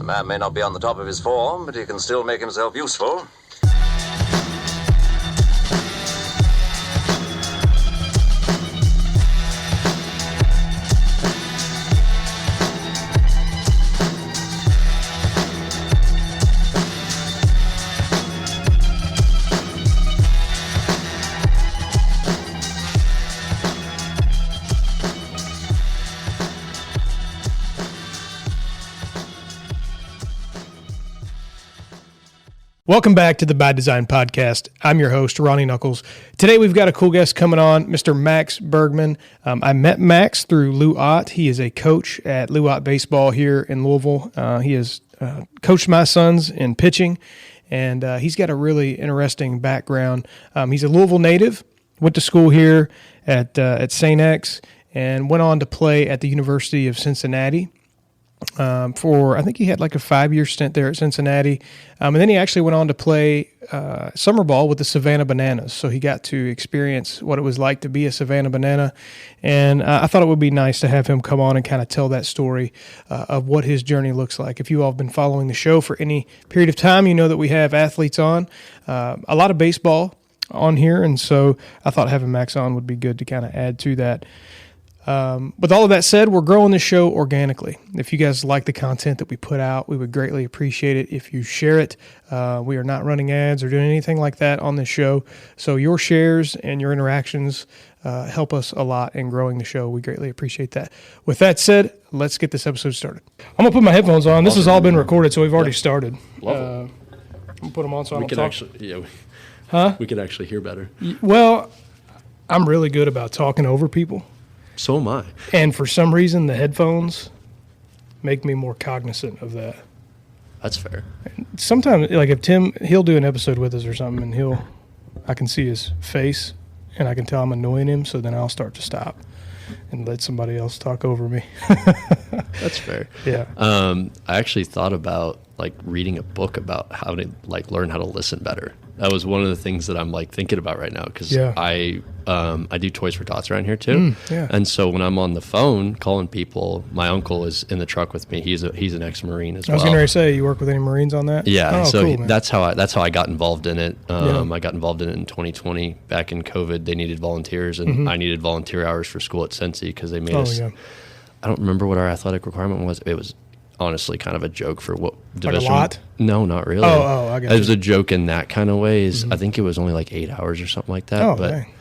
man may not be on the top of his form, but he can still make himself useful. Welcome back to the By Design podcast. I'm your host, Ronnie Knuckles. Today we've got a cool guest coming on, Mr. Max Bergmann. I met Max through Lou Ott. He is a coach at Lou Ott Baseball here in Louisville. He has coached my sons in pitching, and he's got a really interesting background. He's a Louisville native, went to school here at St. X, and went on to play at the University of Cincinnati. I think he had like a 5-year stint there at Cincinnati. And then he actually went on to play summer ball with the Savannah Bananas. So he got to experience what it was like to be a Savannah Banana. And I thought it would be nice to have him come on and kind of tell that story of what his journey looks like. If you all have been following the show for any period of time, you know that we have athletes on, a lot of baseball on here. And so I thought having Max on would be good to kind of add to that. With all of that said, we're growing this show organically. If you guys like the content that we put out, we would greatly appreciate it if you share it. We are not running ads or doing anything like that on this show. So your shares and your interactions help us a lot in growing the show. We greatly appreciate that. With that said, let's get this episode started. I'm going to put my headphones on. This has all been recorded, so we've already started. Love it. I'm going to put them on so I We don't can talk. actually, we can actually hear better. Well, I'm really good about talking over people. So am I. And for some reason, the headphones make me more cognizant of that. That's fair. Sometimes, like if Tim, he'll do an episode with us or something, and I can see his face, and I can tell I'm annoying him, so then I'll start to stop and let somebody else talk over me. That's fair. Yeah. I actually thought about like reading a book about how to like learn how to listen better. That was one of the things that I'm like thinking about right now because I do Toys for Tots around here too. And so when I'm on the phone calling people, my uncle is in the truck with me. He's an ex-Marine as well. I was going to say, you work with any Marines on that? Yeah. Oh, so cool, that's how I got involved in it. I got involved in it in 2020 back in COVID. They needed volunteers and I needed volunteer hours for school at Cincy because they made us. Yeah. I don't remember what our athletic requirement was. It was honestly kind of a joke for what division. Like a lot? No, not really. I got it was a joke in that kind of way. I think it was only like 8 hours or something like that. Oh, but dang.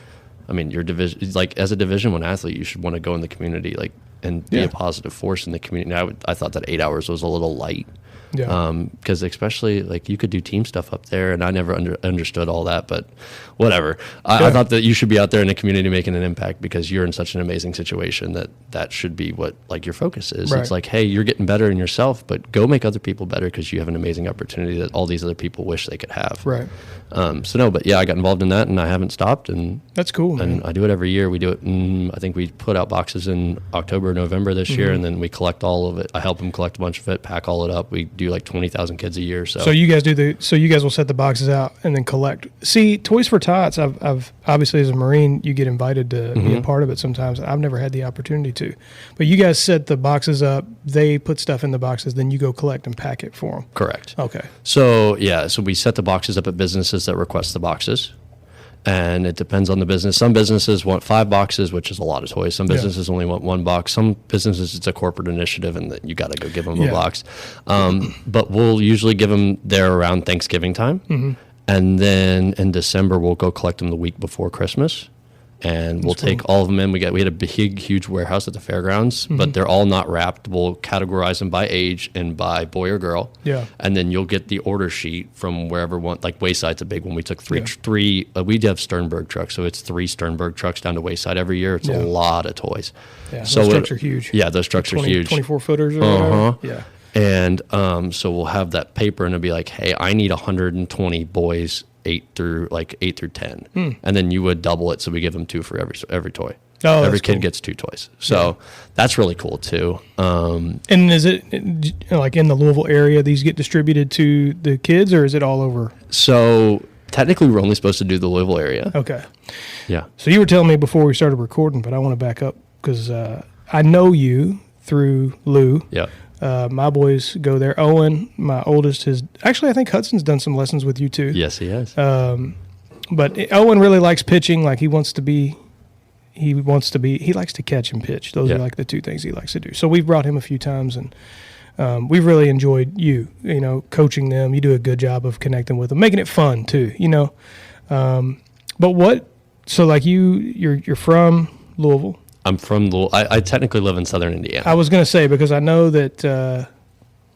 I mean, your division, like as a Division I athlete, you should want to go in the community, like, and be a positive force in the community. I thought that 8 hours was a little light. Yeah. Because especially like you could do team stuff up there, and I never understood all that, but whatever. I thought that you should be out there in the community making an impact because you're in such an amazing situation that should be what like your focus is. Right. It's like, hey, you're getting better in yourself, but go make other people better because you have an amazing opportunity that all these other people wish they could have. Right. But yeah, I got involved in that, and I haven't stopped. And that's cool, man. And I do it every year. We do it. I think we put out boxes in October, November this year, and then we collect all of it. I help them collect a bunch of it, pack all it up. We do like 20,000 kids a year. So you guys you guys will set the boxes out and then collect. See, Toys for Tots, I've obviously as a Marine, you get invited to be a part of it sometimes. I've never had the opportunity to. But you guys set the boxes up, they put stuff in the boxes, then you go collect and pack it for them. Correct. Okay. So we set the boxes up at businesses that request the boxes. And it depends on the business. Some businesses want 5 boxes, which is a lot of toys. Some businesses only want 1 box. Some businesses, it's a corporate initiative, and you got to go give them a box. But we'll usually give them there around Thanksgiving time. And then in December, we'll go collect them the week before Christmas. And we'll take all of them in. We had a big, huge warehouse at the fairgrounds, but they're all not wrapped. We'll categorize them by age and by boy or girl. Yeah. And then you'll get the order sheet from wherever one. Like Wayside's a big one. We took three. We have Sternberg trucks, so it's 3 Sternberg trucks down to Wayside every year. It's a lot of toys. Yeah. So those trucks are huge. Yeah, those trucks are huge. 24 footers or whatever. Yeah. And so we'll have that paper, and it'll be like, hey, I need 120 boys. 8 through 10, and then you would double it, so we give them 2 for every toy. Every kid gets 2 toys, so that's really cool too. And is it like in the Louisville area? These get distributed to the kids, or is it all over? So technically, we're only supposed to do the Louisville area. Okay. Yeah. So you were telling me before we started recording, but I want to back up because I know you through Lou. Yeah. My boys go there. Owen, my oldest, I think Hudson's done some lessons with you too. Yes, he has. But Owen really likes pitching. Like he likes to catch and pitch. Those are like the two things he likes to do. So we've brought him a few times, and we've really enjoyed coaching them. You do a good job of connecting with them, making it fun too, But so like you're from Louisville. I'm from Louisville. I technically live in southern Indiana. I was going to say, because I know that,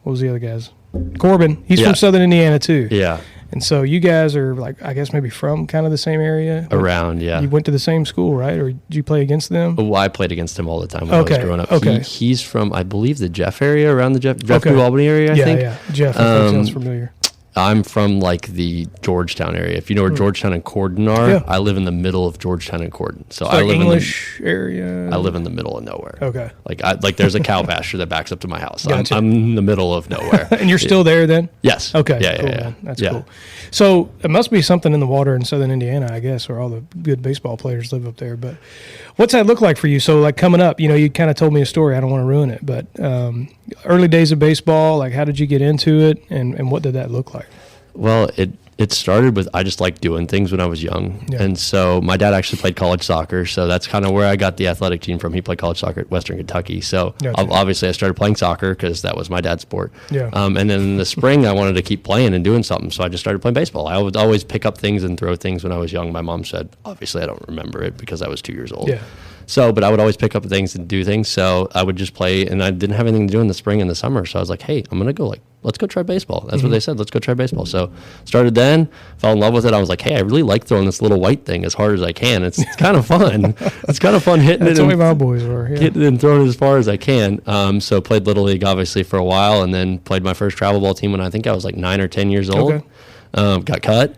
what was the other guy's? Corbin. He's from southern Indiana too. Yeah. And so you guys are like, I guess maybe from kind of the same area? Around, yeah. You went to the same school, right? Or did you play against them? Well, I played against him all the time when I was growing up. Okay. He's from, I believe, the Jeff area, around the Jeff New Albany area, I think. Yeah, Jeff, I think sounds familiar. I'm from like the Georgetown area. If you know where Georgetown and Corden are, I live in the middle of Georgetown and Corden. So I live English area. I live in the middle of nowhere. Okay. Like there's a cow pasture that backs up to my house. Gotcha. I'm in the middle of nowhere. And you're still there then? Yes. Okay. Yeah, cool, yeah. Man. That's cool. So it must be something in the water in southern Indiana, I guess, where all the good baseball players live up there. But what's that look like for you? So like coming up, you kind of told me a story. I don't want to ruin it, but early days of baseball, like how did you get into it, and what did that look like? Well, it started with I just liked doing things when I was young. Yeah. And so my dad actually played college soccer. So that's kind of where I got the athletic team from. He played college soccer at Western Kentucky. So obviously I started playing soccer because that was my dad's sport. Yeah. And then in the spring, I wanted to keep playing and doing something. So I just started playing baseball. I would always pick up things and throw things when I was young. My mom said, obviously I don't remember it because I was 2 years old. Yeah. So, but I would always pick up things and do things. So I would just play, and I didn't have anything to do in the spring and the summer. So I was like, hey, I'm going to go let's go try baseball. That's what they said. Let's go try baseball. So started then, fell in love with it. I was like, hey, I really like throwing this little white thing as hard as I can. It's kind of fun. It's kind of fun hitting That's it. That's the way my boys were. Yeah. Hitting it and throwing it as far as I can. So played Little League, obviously, for a while, and then played my first travel ball team when I think I was like 9 or 10 years old. Okay. Got cut.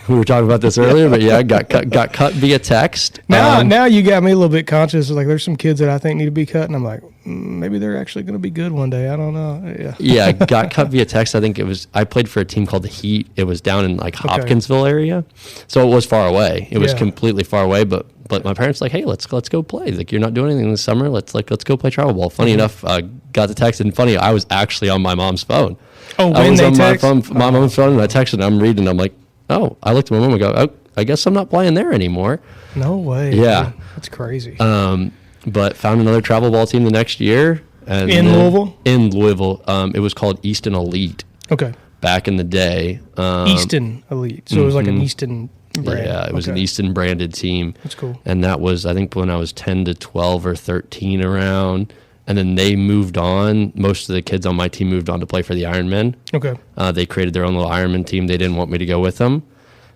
We were talking about this earlier, but yeah, got cut via text. Now you got me a little bit conscious. Like there's some kids that I think need to be cut, and I'm like, maybe they're actually going to be good one day. I don't know. Yeah, got cut via text. I think I played for a team called the Heat. It was down in like Hopkinsville area, so it was far away. It was completely far away, but my parents were like, hey, let's go play. Like you're not doing anything this summer. Let's go play travel ball. Funny enough, got the text, and funny, I was actually on my mom's phone. Oh, I was on text? my mom's phone, and I texted, and I'm reading. I'm like, oh, I looked at my mom and go, oh, I guess I'm not playing there anymore. No way. Yeah. That's crazy. But found another travel ball team the next year. And in Louisville? In Louisville. It was called Easton Elite. Okay. Back in the day. Easton Elite. So it was like an Easton brand. Yeah, it was an Easton branded team. That's cool. And that was, I think, when I was 10 to 12 or 13 around. And then they moved on. Most of the kids on my team moved on to play for the Ironmen. Okay. They created their own little Ironman team. They didn't want me to go with them.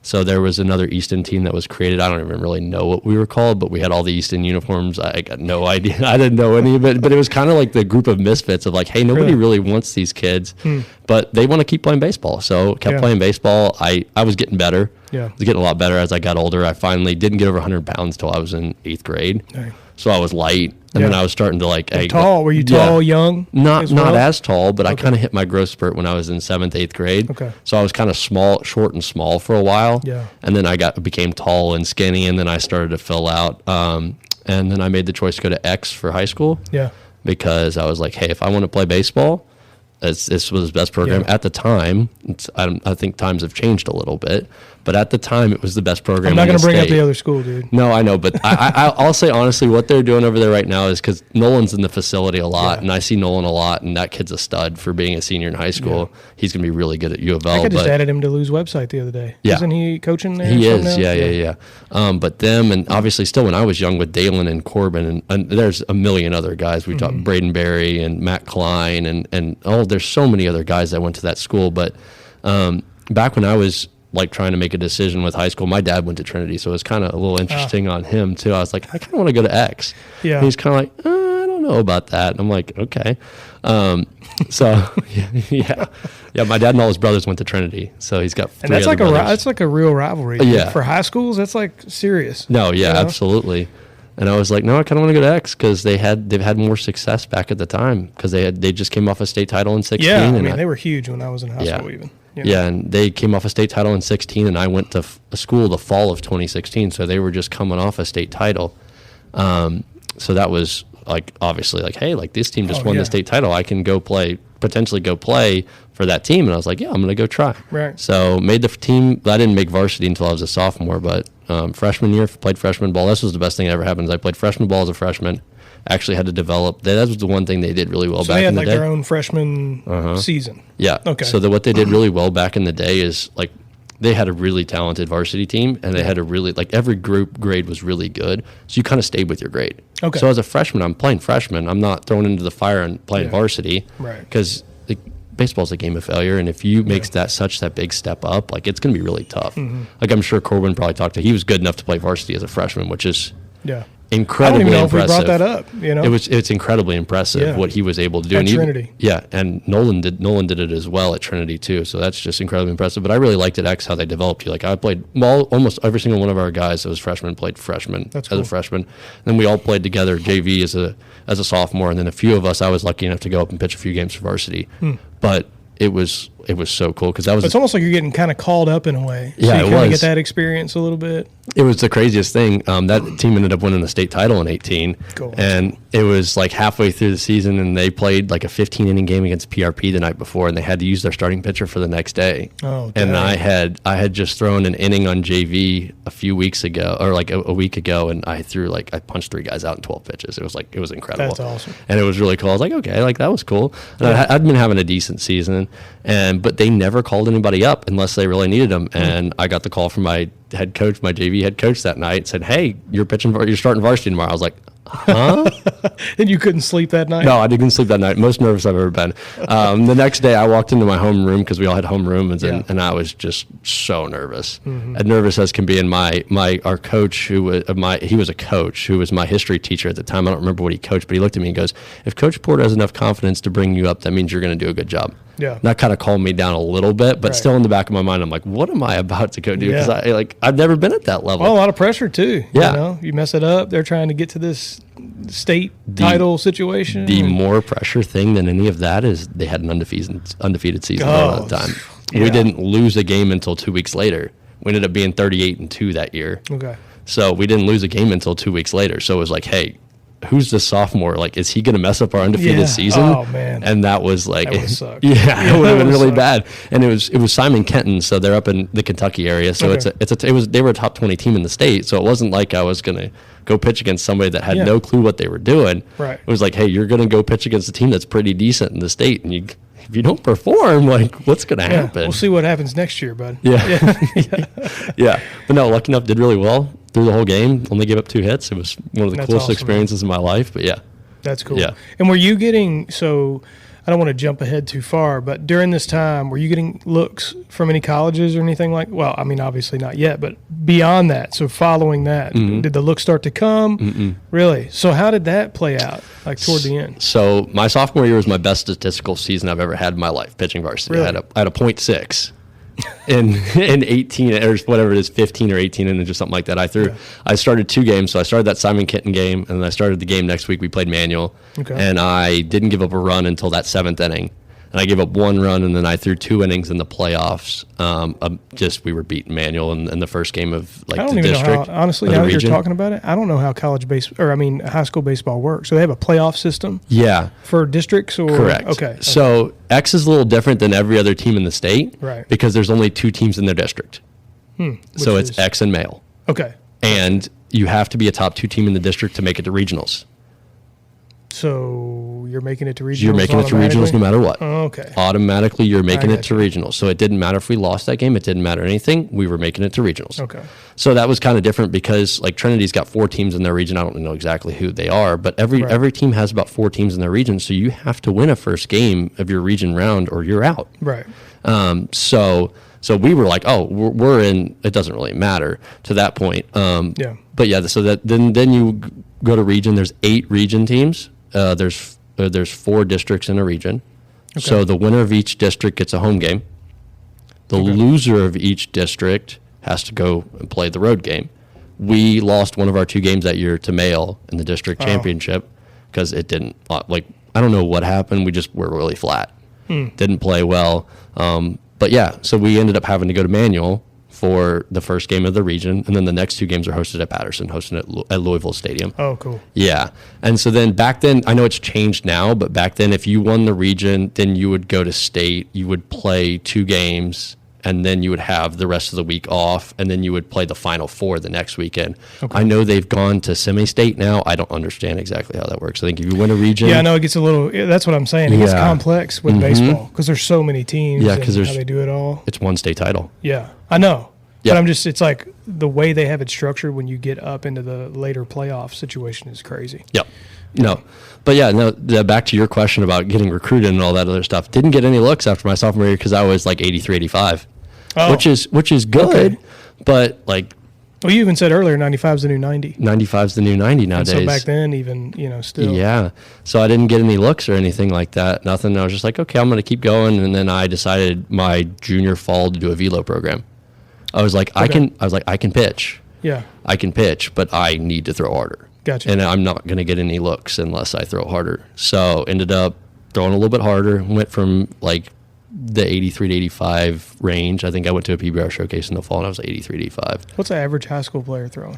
So there was another Easton team that was created. I don't even really know what we were called, but we had all the Easton uniforms. I got no idea. I didn't know any of it. But it was kind of like the group of misfits of like, hey, nobody really wants these kids. But they want to keep playing baseball. So kept playing baseball. I was getting better. Yeah. I was getting a lot better as I got older. I finally didn't get over 100 pounds until I was in 8th grade. Dang. So I was light. And then I was starting to like... tall? Were you tall, young? Not as tall, but I kind of hit my growth spurt when I was in 7th, 8th grade. Okay. So I was kind of short and small for a while. Yeah. And then I became tall and skinny, and then I started to fill out. And then I made the choice to go to X for high school. Yeah. Because I was like, hey, if I want to play baseball, this was the best program. At the time. I think times have changed a little bit. But at the time, it was the best program. I'm not going to bring up the other school, dude. No, I know, but I'll say honestly, what they're doing over there right now is because Nolan's in the facility a lot, and I see Nolan a lot, and that kid's a stud for being a senior in high school. Yeah. He's going to be really good at U of L. I just added him to Lou's website the other day. Yeah. Isn't he coaching there? He is, yeah. But them, and obviously still when I was young with Dalen and Corbin, and there's a million other guys. We talked Braden Berry and Matt Klein, and there's so many other guys that went to that school. But back when I was like trying to make a decision with high school, my dad went to Trinity, so it was kind of a little interesting on him too. I was like, I kind of want to go to X. Yeah. And he's kind of like, I don't know about that. And I'm like, okay. So yeah. My dad and all his brothers went to Trinity, so he's got 3 and that's other like brothers. that's like a real rivalry. Yeah. For high schools, that's like serious. No, yeah, absolutely. And I was like, no, I kind of want to go to X because they've had more success back at the time because they just came off a state title in 16. Yeah, I mean they were huge when I was in high school even. Yeah, and they came off a state title in 16, and I went to a school the fall of 2016, so they were just coming off a state title. So that was like obviously like, hey, like this team just won the state title. I can potentially go play for that team. And I was like, yeah, I'm going to go try. Right. So made the team. I didn't make varsity until I was a sophomore, but freshman year, played freshman ball. This was the best thing that ever happened. I played freshman ball as a freshman. Actually had to develop. That was the one thing they did really well back in the day. They had like their own freshman season. Yeah. Okay. So what they did really well back in the day is like they had a really talented varsity team, and they had a really like every group grade was really good. So you kind of stayed with your grade. Okay. So as a freshman, I'm playing freshman. I'm not thrown into the fire and playing varsity. Right. Because baseball's a game of failure, and if you make that big step up, like it's going to be really tough. Like I'm sure Corbin probably talked to. He was good enough to play varsity as a freshman, which is incredibly I don't even know impressive. If we brought that up. You know, it's incredibly impressive what he was able to do. At Trinity. And Nolan did it as well at Trinity too. So that's just incredibly impressive. But I really liked at X how they developed you. Like I played almost every single one of our guys that was freshman played freshman as a freshman. And then we all played together JV as a sophomore, and then a few of us I was lucky enough to go up and pitch a few games for varsity. But it was so cool because that was. It's almost like you're getting kind of called up in a way. So Yeah, you it kind of was. get that experience a little bit. It was the craziest thing. That team ended up winning the state title in 18. Cool. And it was like halfway through the season, and they played like a 15-inning game against PRP the night before, and they had to use their starting pitcher for the next day. Oh, and dang. I had just thrown an inning on JV a few weeks ago, or like a week ago, and I punched 3 guys out in 12 pitches. It was incredible. That's awesome. And it was really cool. I was like, okay, like that was cool. And I'd been having a decent season, but they never called anybody up unless they really needed them. And I got the call from my head coach, my JV head coach that night, said, hey, you're starting varsity tomorrow. I was like, huh? And you couldn't sleep that night? No, I didn't sleep that night. Most nervous I've ever been. The next day I walked into my homeroom because we all had homerooms, and I was just so nervous. As nervous as can be. And our coach, he was a coach who was my history teacher at the time. I don't remember what he coached, but he looked at me and goes, if Coach Porter has enough confidence to bring you up, that means you're going to do a good job. Yeah. And that kind of calmed me down a little bit, but still in the back of my mind, I'm like, what am I about to go do? Because I've never been at that level. Well, a lot of pressure too. Yeah. You know, you mess it up, they're trying to get to this state title situation. The more pressure thing than any of that is they had an undefeated season at the time. Yeah. We didn't lose a game until 2 weeks later. We ended up being 38-2 that year. Okay. So we didn't lose a game until 2 weeks later. So it was like, hey, who's the sophomore? Like, is he going to mess up our undefeated season? Oh, man. And that was like, that would suck. Yeah, it would have been really suck. bad. And it was Simon Kenton, so they're up in the Kentucky area. So they were a top 20 team in the state. So it wasn't like I was going to go pitch against somebody that had no clue what they were doing. Right. It was like, hey, you're going to go pitch against a team that's pretty decent in the state, and if you don't perform, like, what's going to happen? We'll see what happens next year, bud. Yeah. But no, lucky enough, did really well through the whole game. Only gave up 2 hits. It was one of the coolest awesome, experiences of my life. But yeah. That's cool. Yeah. And were you getting, so I don't want to jump ahead too far, but during this time, were you getting looks from any colleges or anything well, I mean, obviously not yet, but beyond that, so following that, did the looks start to come? Really? So how did that play out, like toward the end? So my sophomore year was my best statistical season I've ever had in my life, pitching varsity. Really? I had a .6 in 18 or whatever it is, 15 or 18 and just something like that. I started 2 games. So I started that Simon Kenton game, and then I started the game next week. We played Manual, and I didn't give up a run until that 7th inning. And I gave up 1 run, and then I threw 2 innings in the playoffs. We were beating Manual in the first game of the district. Know how, honestly, now that you're talking about it, I don't know how high school baseball works. So they have a playoff system? Yeah. For districts or? Correct. Okay. So X is a little different than every other team in the state. Right. Because there's only 2 teams in their district. So it's X and male. Okay. And you have to be a top 2 team in the district to make it to regionals. So you're making it to regionals? You're making it to regionals no matter what. Oh, okay. Automatically, you're making it to regionals. So it didn't matter if we lost that game. It didn't matter anything. We were making it to regionals. Okay. So that was kind of different because like Trinity's got 4 teams in their region. I don't know exactly who they are, but every team has about 4 teams in their region. So you have to win a first game of your region round or you're out. Right. So we were like, oh, we're in. It doesn't really matter to that point. Yeah. But yeah, so that then you go to region. There's 8 region teams. There's 4 districts in a region. Okay. So the winner of each district gets a home game. The loser of each district has to go and play the road game. We lost one of our 2 games that year to Male in the district championship because it didn't, I don't know what happened. We just were really flat. Didn't play well. But yeah, so we ended up having to go to Manual for the first game of the region, and then the next 2 games are hosted at Patterson, hosted at Louisville Stadium. Oh, cool. Yeah. And so then back then, I know it's changed now, but back then if you won the region, then you would go to state, you would play 2 games, and then you would have the rest of the week off, and then you would play the Final Four the next weekend. Okay. I know they've gone to semi-state now. I don't understand exactly how that works. I think if you win a region... Yeah, I know it gets a little... That's what I'm saying. It gets complex with baseball because there's so many teams and how they do it all. It's one state title. Yeah, I know. Yep. But it's like the way they have it structured when you get up into the later playoff situation is crazy. Yep. No. But back to your question about getting recruited and all that other stuff. Didn't get any looks after my sophomore year because I was like 83, 85, which is good. Okay. But like, well, you even said earlier, 95 is the new 90. 95 is the new 90 nowadays. And so back then, even still. Yeah. So I didn't get any looks or anything like that. Nothing. I was just like, okay, I'm going to keep going. And then I decided my junior fall to do a velo program. I was like, I can pitch. Yeah. I can pitch, but I need to throw harder. Gotcha. And I'm not going to get any looks unless I throw harder. So ended up throwing a little bit harder. Went from like the 83 to 85 range. I think I went to a PBR showcase in the fall and I was 83 to 85. What's the average high school player throwing?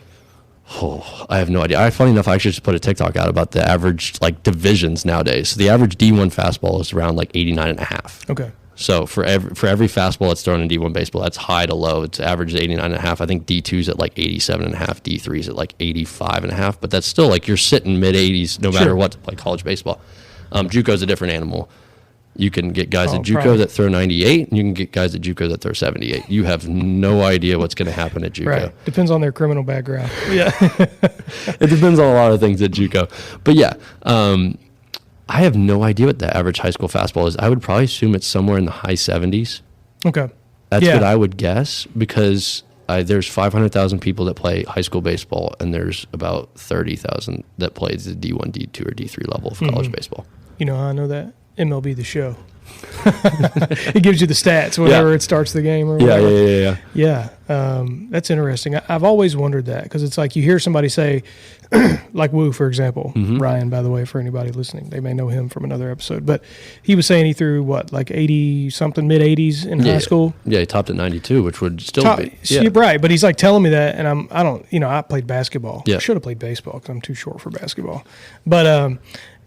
Oh, I have no idea. Funny enough, I actually just put a TikTok out about the average like divisions nowadays. So the average D1 fastball is around like 89.5. Okay. So for every fastball that's thrown in D1 baseball, that's high to low. It's average 89.5. I think D2's at like 87.5. D3's at like 85.5. But that's still like you're sitting mid 80s no matter what to play college baseball. JUCO's a different animal. You can get guys at JUCO that throw 98, and you can get guys at JUCO that throw 78. You have no idea what's going to happen at JUCO. Right. Depends on their criminal background. Yeah. It depends on a lot of things at JUCO. But yeah, I have no idea what the average high school fastball is. I would probably assume it's somewhere in the high 70s. Okay. That's what I would guess because there's 500,000 people that play high school baseball, and there's about 30,000 that play the D1, D2, or D3 level of college baseball. You know how I know that? MLB The Show. It gives you the stats whenever it starts the game or whatever. Yeah. That's interesting. I've always wondered that because it's like you hear somebody say, like Woo, for example, Ryan, by the way, for anybody listening, they may know him from another episode, but he was saying he threw like 80-something, mid-80s in high school. Yeah, he topped at 92, which would still be. Yeah. You're right, but he's like telling me that, and I played basketball. Yeah. I should have played baseball because I'm too short for basketball. But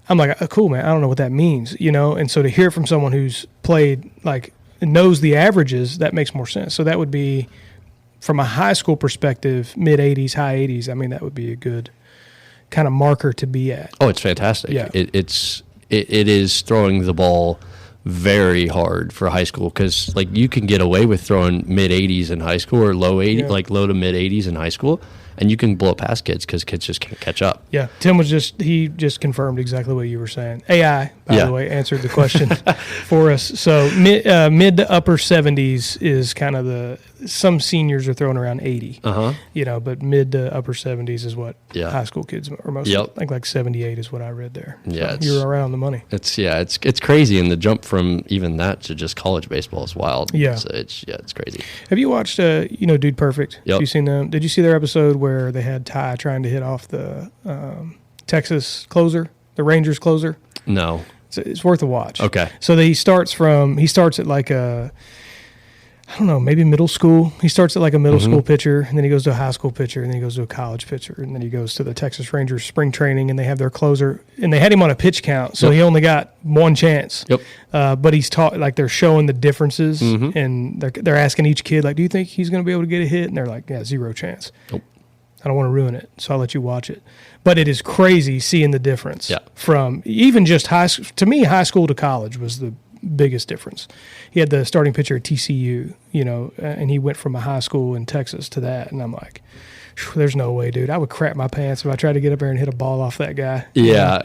I'm like, oh, cool, man. I don't know what that means, And so to hear from someone who's played, like, knows the averages, that makes more sense. So that would be, from a high school perspective, mid-80s, high 80s. I mean, that would be a good kind of marker to be at. Oh, it's fantastic. Yeah. It is throwing the ball very hard for high school because, like, you can get away with throwing mid-80s in high school or low 80s, like low to mid-80s in high school. And you can blow past kids because kids just can't catch up. Yeah, Tim he just confirmed exactly what you were saying. AI, by the way, answered the question for us. So mid to upper 70s is kind of some seniors are throwing around 80. But mid to upper 70s is what high school kids are most. I think like 78 is what I read there. Yeah, so you're around the money. It's crazy, and the jump from even that to just college baseball is wild. Yeah, it's crazy. Have you watched Dude Perfect? Yep. Have you seen them? Did you see their episode where they had Ty trying to hit off the Texas closer, the Rangers closer? No. It's worth a watch. Okay. So he starts at like maybe middle school. He starts at like a middle school pitcher, and then he goes to a high school pitcher, and then he goes to a college pitcher, and then he goes to the Texas Rangers spring training, and they have their closer, and they had him on a pitch count, so he only got one chance. Yep. But he's taught, like, they're showing the differences, and they're asking each kid, like, do you think he's going to be able to get a hit? And they're like, yeah, 0 chance. Nope. I don't want to ruin it, so I'll let you watch it. But it is crazy seeing the difference from even just high school. To me, high school to college was the biggest difference. He had the starting pitcher at TCU, and he went from a high school in Texas to that. And I'm like, there's no way, dude. I would crap my pants if I tried to get up there and hit a ball off that guy. Yeah,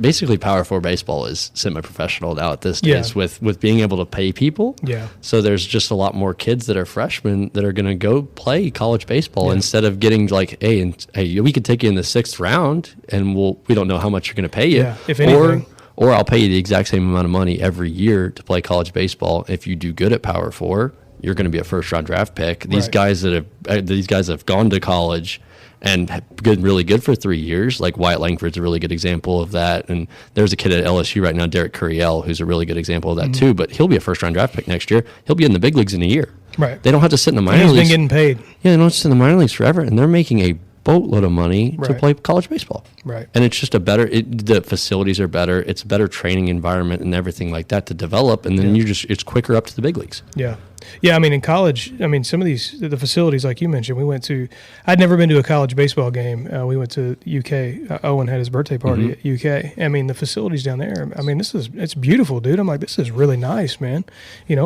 basically Power 4 baseball is semi-professional now at this days with being able to pay people. Yeah. So there's just a lot more kids that are freshmen that are going to go play college baseball instead of getting like, hey, we could take you in the 6th round and we don't know how much you're going to pay you. Yeah, if anything. Or I'll pay you the exact same amount of money every year to play college baseball. If you do good at Power 4, you're going to be a first-round draft pick. These guys that have gone to college and been really good for 3 years, like Wyatt Langford's a really good example of that. And there's a kid at LSU right now, Derek Curiel, who's a really good example of that too. But he'll be a first-round draft pick next year. He'll be in the big leagues in a year. Right. They don't have to sit in the minor He's leagues. been getting paid. Yeah, they don't sit in the minor leagues forever, and they're making a boatload of money to Right. play college baseball. Right. And it's just the facilities are better. It's a better training environment and everything like that to develop. And then it's quicker up to the big leagues. Yeah. Yeah, I mean, in college, some of the facilities, like you mentioned, I'd never been to a college baseball game. We went to UK. Owen had his birthday party at UK. I mean, the facilities down there, it's beautiful, dude. I'm like, this is really nice, man.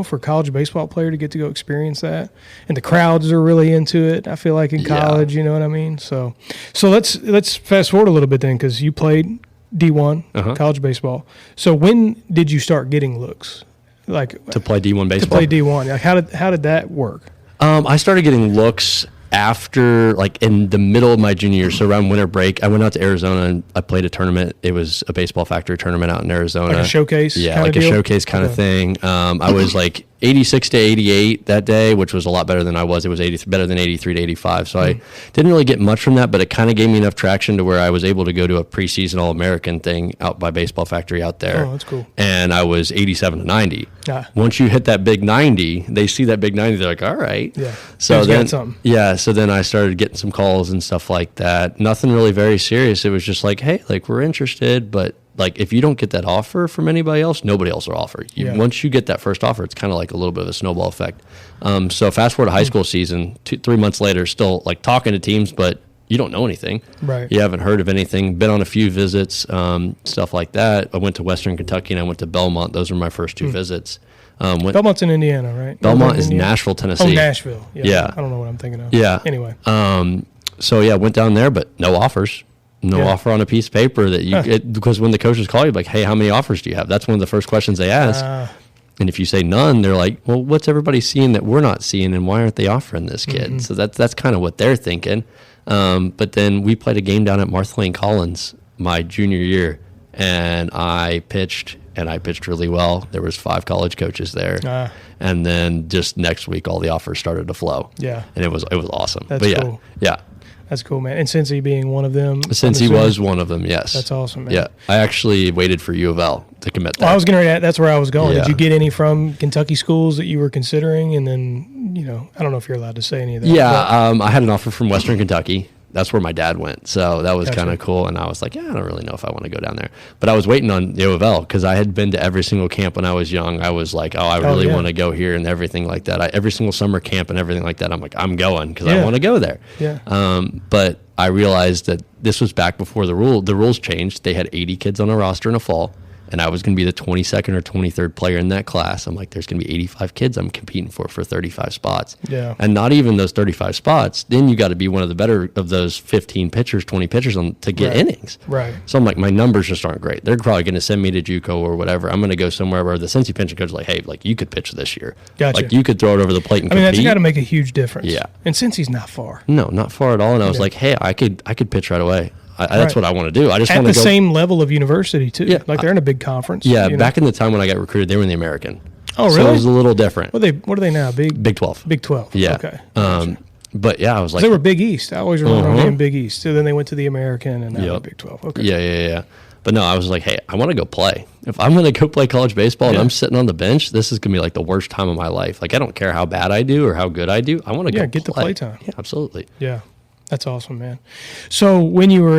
For a college baseball player to get to go experience that. And the crowds are really into it, I feel like, in college, you know what I mean? So let's fast forward a little bit then, because you played D1, college baseball. So when did you start getting looks? Like to play D1 baseball. To play D1. Like how did that work? I started getting looks after, like, in the middle of my junior year, so around winter break. I went out to Arizona and I played a tournament. It was a baseball factory tournament out in Arizona. Like a showcase? Yeah, like a showcase kind of thing. I was like 86 to 88 that day, which was a lot better than I was. It was better than 83 to 85. So I didn't really get much from that, but it kind of gave me enough traction to where I was able to go to a preseason All-American thing out by Baseball Factory out there. Oh, that's cool. And I was 87 to 90. Ah. Once you hit that big 90, they see that big 90, they're like, all right. Yeah. So then, something. yeah, so then I started getting some calls and stuff like that. Nothing really very serious. It was just like, hey, like, we're interested, but like, if you don't get that offer from anybody else, nobody else will offer. Once you get that first offer, it's kind of like a little bit of a snowball effect. So fast forward to high school season, 3 months later, still like talking to teams, but you don't know anything. Right. You haven't heard of anything. Been on a few visits, stuff like that. I went to Western Kentucky and I went to Belmont. Those were my first 2 visits. Belmont's in Indiana, right? Belmont is Nashville, Tennessee. Oh, Nashville. Yeah. I don't know what I'm thinking of. Yeah. Anyway. So yeah, went down there, but no offers. No offer on a piece of paper that you get, because when the coaches call you, like, hey, how many offers do you have? That's one of the first questions they ask. And if you say none, they're like, well, what's everybody seeing that we're not seeing, and why aren't they offering this kid? So that's kind of what they're thinking. But then we played a game down at Martha Lane Collins my junior year, and I pitched really well. There was 5 college coaches there. And then just next week, all the offers started to flow. Yeah. And it was awesome. That's but cool. Yeah. That's cool, man. And Cincy being one of them. Since he was one of them, yes. That's awesome, man. Yeah. I actually waited for U of L to commit there. I was going to, that's where I was going. Yeah. Did you get any from Kentucky schools that you were considering? And then, I don't know if you're allowed to say any of that. Yeah. I had an offer from Western Kentucky. That's where my dad went. So that was Gotcha. kind of cool. And I was like, yeah, I don't really know if I want to go down there. But I was waiting on U of L because I had been to every single camp when I was young. I was like, I really want to go here and everything like that. Every single summer camp and everything like that, I'm like, I'm going because I want to go there. Yeah. But I realized that this was back before the rules changed. They had 80 kids on a roster in a fall, and I was going to be the 22nd or 23rd player in that class. I'm like, there's going to be 85 kids I'm competing for 35 spots. Yeah. And not even those 35 spots. Then you got to be one of the better of those 15 pitchers, 20 pitchers to get innings. Right. So I'm like, my numbers just aren't great. They're probably going to send me to JUCO or whatever. I'm going to go somewhere where the Cincy pitching coach is like, hey, like, you could pitch this year. Gotcha. Like, you could throw it over the plate and I mean, compete. that's got to make a huge difference. Yeah. And Cincy's not far. No, not far at all. And I was like, hey, I could pitch right away. That's what I want to do. I just want to go. At the same level of university, too. Yeah. Like, they're in a big conference. Yeah, back in the time when I got recruited, they were in the American. Oh, really? So it was a little different. What are they now? Big 12. Big 12. Yeah. Okay. But yeah, I was like, They were Big East. I always remember them being Big East. So then they went to the American and now they're Big 12. Okay. Yeah. But no, I was like, hey, I want to go play. If I'm going to go play college baseball and I'm sitting on the bench, this is going to be like the worst time of my life. Like, I don't care how bad I do or how good I do. I want to go get the play time. Yeah, absolutely. Yeah. That's awesome, man. So when you were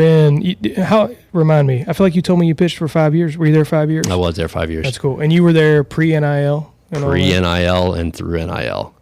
remind me, I feel like you told me you pitched for 5 years. Were you there 5 years? I was there 5 years. That's cool. And you were there pre-NIL? Pre-NIL and through NIL.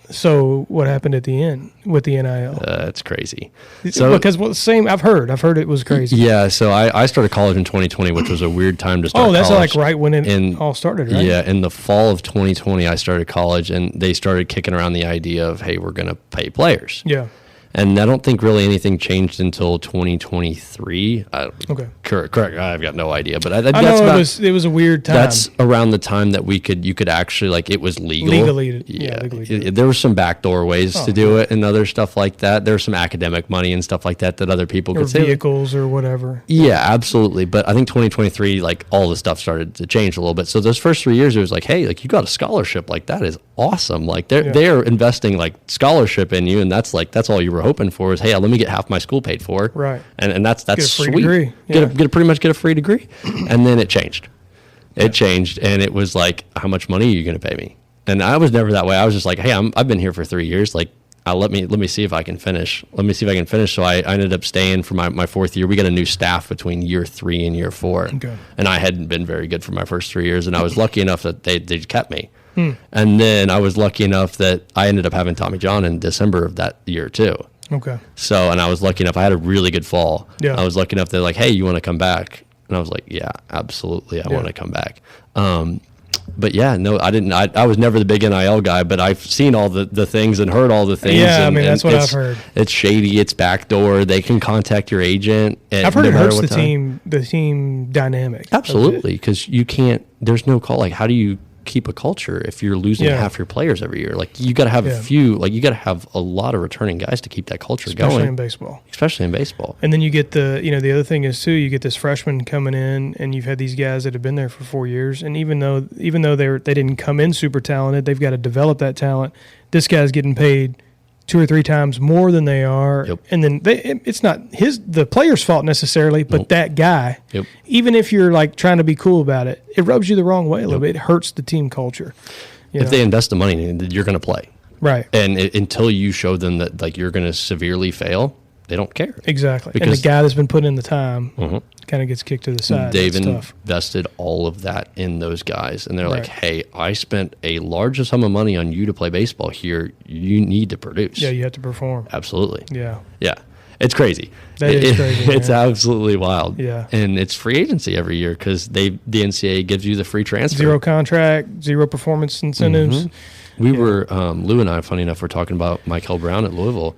So what happened at the end with the NIL? It's crazy. So because I've heard it was crazy. Yeah, so I started college in 2020, which was a weird time to start college. Oh, that's like right when it all started, right? Yeah, in the fall of 2020, I started college, and they started kicking around the idea of, hey, we're going to pay players. Yeah. And I don't think really anything changed until 2023. Okay. Correct. I've got no idea, but I know it was a weird time. That's around the time that you could actually, like, it was legal. Legally. There were some backdoor ways to do it and other stuff like that. There was some academic money and stuff like that other people could say. Vehicles or whatever. Yeah, absolutely. But I think 2023, like, all the stuff started to change a little bit. So those first 3 years, it was like, hey, like, you got a scholarship. Like, that is awesome. Like, they're investing, like, scholarship in you, and that's all you were hoping for is, hey, let me get half my school paid for. Right. And that's get a free sweet. Degree. Yeah. Pretty much get a free degree. And then it changed. It changed, and it was like, how much money are you going to pay me? And I was never that way. I was just like, hey, I've been here for 3 years. Like, let me see if I can finish. So I ended up staying for my fourth year. We got a new staff between year 3 and year 4. Okay. And I hadn't been very good for my first 3 years. And I was lucky enough that they kept me. And then I was lucky enough that I ended up having Tommy John in December of that year too. Okay. So, and I was lucky enough, I had a really good fall. Yeah. I was lucky enough, they're like, hey, you want to come back? And I was like, yeah, absolutely. I want to come back. But yeah, no, I didn't. I was never the big NIL guy, but I've seen all the things and heard all the things. Yeah, and, that's what I've heard. It's shady. It's backdoor. They can contact your agent. I've heard it hurts the team dynamic. Absolutely, because you can't. There's no call. Like, how do you keep a culture if you're losing half your players every year? Like, you got to have a few. Like, you got to have a lot of returning guys to keep that culture going. Especially in baseball. And then you get the other thing is too, you get this freshman coming in, and you've had these guys that have been there for 4 years, and even though they didn't come in super talented, they've got to develop that talent. This guy's getting paid 2 or 3 times more than they are. Yep. And then it's not the player's fault necessarily, but that guy, Yep. even if you're like trying to be cool about it, it rubs you the wrong way a little bit. It hurts the team culture. If they invest the money, you're going to play. Right. And until you show them that like you're going to severely fail, they don't care. Exactly. And the guy that's been putting in the time kind of gets kicked to the side. They've invested all of that in those guys. And they're like, hey, I spent a large sum of money on you to play baseball here. You need to produce. Yeah, you have to perform. Absolutely. Yeah. Yeah. It's crazy. That is crazy. It's absolutely wild. Yeah. And it's free agency every year because the NCAA gives you the free transfer. 0 contract, 0 performance incentives. We were, Lou and I, funny enough, were talking about Michael Brown at Louisville.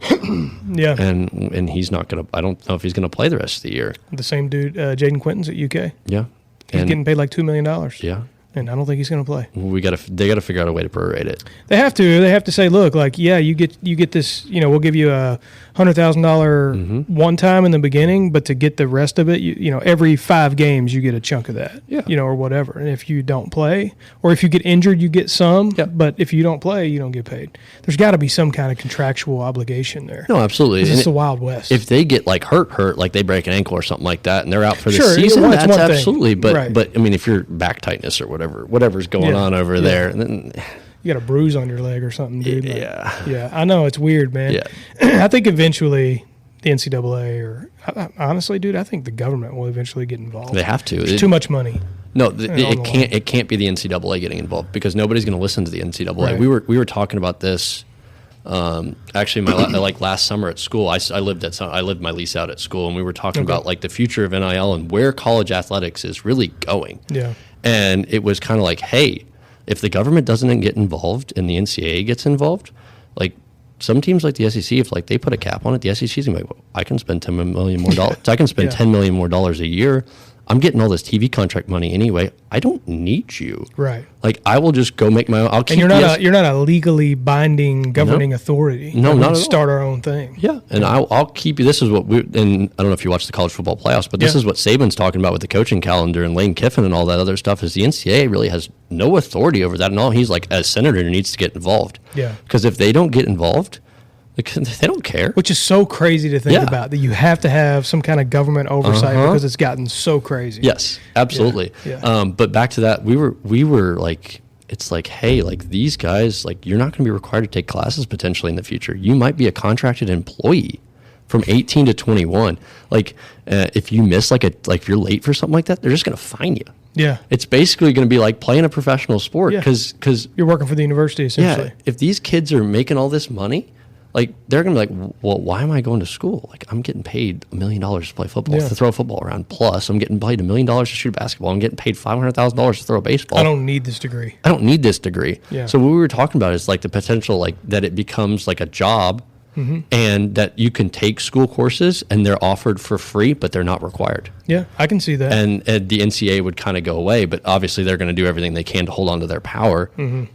Yeah. And he's not going to, I don't know if he's going to play the rest of the year. The same dude, Jaden Quinton's at UK. Yeah. He's getting paid like $2 million. Yeah. And I don't think he's going to play. They got to figure out a way to prorate it. They have to. They have to say, look, like, yeah, you get this. We'll give you a $100,000 one time in the beginning, but to get the rest of it, every 5 games you get a chunk of that. Yeah. Or whatever. And if you don't play, or if you get injured, you get some. Yeah. But if you don't play, you don't get paid. There's got to be some kind of contractual obligation there. No, absolutely. It's the Wild West. If they get like hurt, like they break an ankle or something like that, and they're out for the Sure, season, it's that's one thing. absolutely. But Right. but I mean, if you're back tightness or whatever's going on over there, then you got a bruise on your leg or something, dude. Yeah. I know, it's weird, man. Yeah. I think eventually the NCAA honestly, dude, I think the government will eventually get involved. They have to. There's too much money. No, it can't be the NCAA getting involved because nobody's going to listen to the NCAA. Right. We were talking about this. Actually, like last summer at school, I lived my lease out at school, and we were talking about like the future of NIL and where college athletics is really going. Yeah. And it was kind of like, hey, if the government doesn't get involved and the NCAA gets involved, like some teams like the SEC, if like they put a cap on it, the SEC's gonna be like, well, I can spend $10 million more dollars. I can spend $10 million more dollars a year. I'm getting all this TV contract money anyway. I don't need you. Right. Like I will just go make my own. I'll keep. And you're not a legally binding governing authority. No, not at all. Start our own thing. Yeah, and I'll keep you. This is what we. And I don't know if you watch the college football playoffs, but this is what Saban's talking about with the coaching calendar and Lane Kiffin and all that other stuff. Is the NCAA really has no authority over that, and all he's like as senator needs to get involved. Yeah. Because if they don't get involved, they don't care. Which is so crazy to think about, that you have to have some kind of government oversight because it's gotten so crazy. Yes, absolutely. Yeah. But back to that, we were like, it's like, hey, like these guys, like you're not going to be required to take classes potentially in the future. You might be a contracted employee from 18 to 21. Like if you miss if you're late for something like that, they're just going to fine you. Yeah. It's basically going to be like playing a professional sport because you're working for the university essentially. Yeah, if these kids are making all this money, like they're going to be like, well, why am I going to school? Like I'm getting paid $1 million to play football, to throw a football around. Plus I'm getting paid $1 million to shoot a basketball. I'm getting paid $500,000 to throw a baseball. I don't need this degree. Yeah. So what we were talking about is like the potential, like that it becomes like a job and that you can take school courses and they're offered for free, but they're not required. Yeah, I can see that. And the NCAA would kind of go away, but obviously they're going to do everything they can to hold on to their power.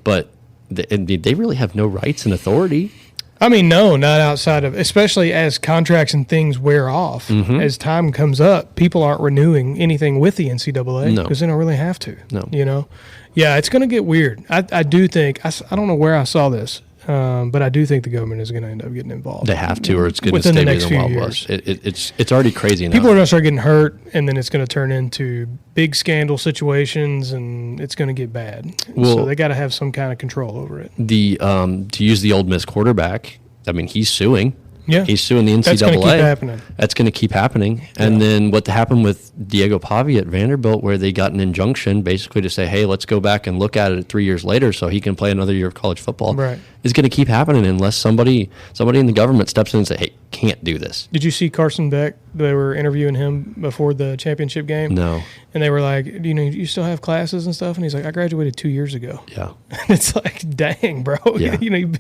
But they really have no rights and authority. I mean, no, not outside of, especially as contracts and things wear off. As time comes up, people aren't renewing anything with the NCAA because they don't really have to. No. Yeah, it's going to get weird. I do think, I don't know where I saw this. but I do think the government is going to end up getting involved. They have to, or it's going to Within stay the next within few Wild years. West. It's already crazy now. People are going to start getting hurt, and then it's going to turn into big scandal situations, and it's going to get bad. Well, so they got to have some kind of control over it. The to use the Ole Miss quarterback, I mean, he's suing. Yeah. He's suing the NCAA. That's going to keep happening. That's going to keep happening. And then what happened with Diego Pavi at Vanderbilt, where they got an injunction basically to say, hey, let's go back and look at it 3 years later so he can play another year of college football, is going to keep happening unless somebody in the government steps in and say, hey, can't do this. Did you see Carson Beck? They were interviewing him before the championship game. No. And they were like, you still have classes and stuff? And he's like, I graduated 2 years ago. Yeah. And it's like, dang, bro. Yeah. You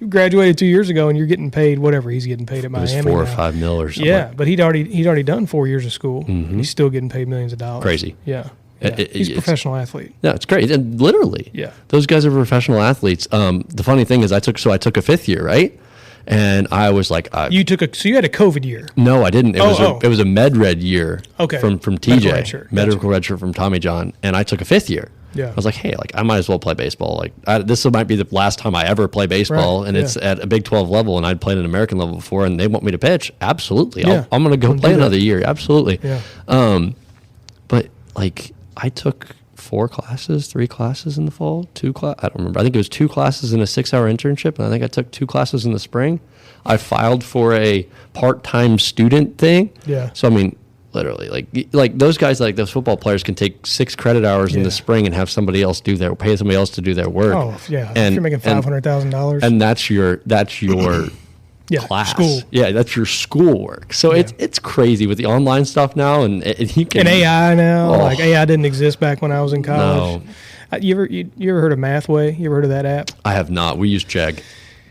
graduated 2 years ago and you're getting paid whatever he's getting paid at Miami. It was 4 or 5 mil or something. Yeah, but he'd already done 4 years of school. And he's still getting paid millions of dollars. Crazy. Yeah. He's a professional athlete. Yeah, it's great. And literally. Yeah. Those guys are professional athletes. The funny thing is I took a fifth year, right? And I was like, so you had a COVID year. No, I didn't. It was a med red year. Okay. From TJ, medical red shirt from Tommy John, and I took a fifth year. Yeah. I was like, hey, I might as well play baseball. This might be the last time I ever play baseball, and it's at a Big 12 level, and I'd played an American level before, and they want me to pitch. Absolutely, I'm going to go play another year. Absolutely. Yeah. But I took 3 classes in the fall, I don't remember. I think it was 2 classes in a 6-hour internship, and I think I took 2 classes in the spring. I filed for a part-time student thing. Yeah. So, I mean, literally, like those guys, like those football players can take 6 credit hours in the spring and have somebody else pay somebody else to do their work. Oh, yeah. If you're making $500,000. And that's your class. School. Yeah, that's your schoolwork. So it's crazy with the online stuff now, and you can. And AI now. Like AI didn't exist back when I was in college. No. You ever heard of Mathway? You ever heard of that app? I have not. We use Chegg.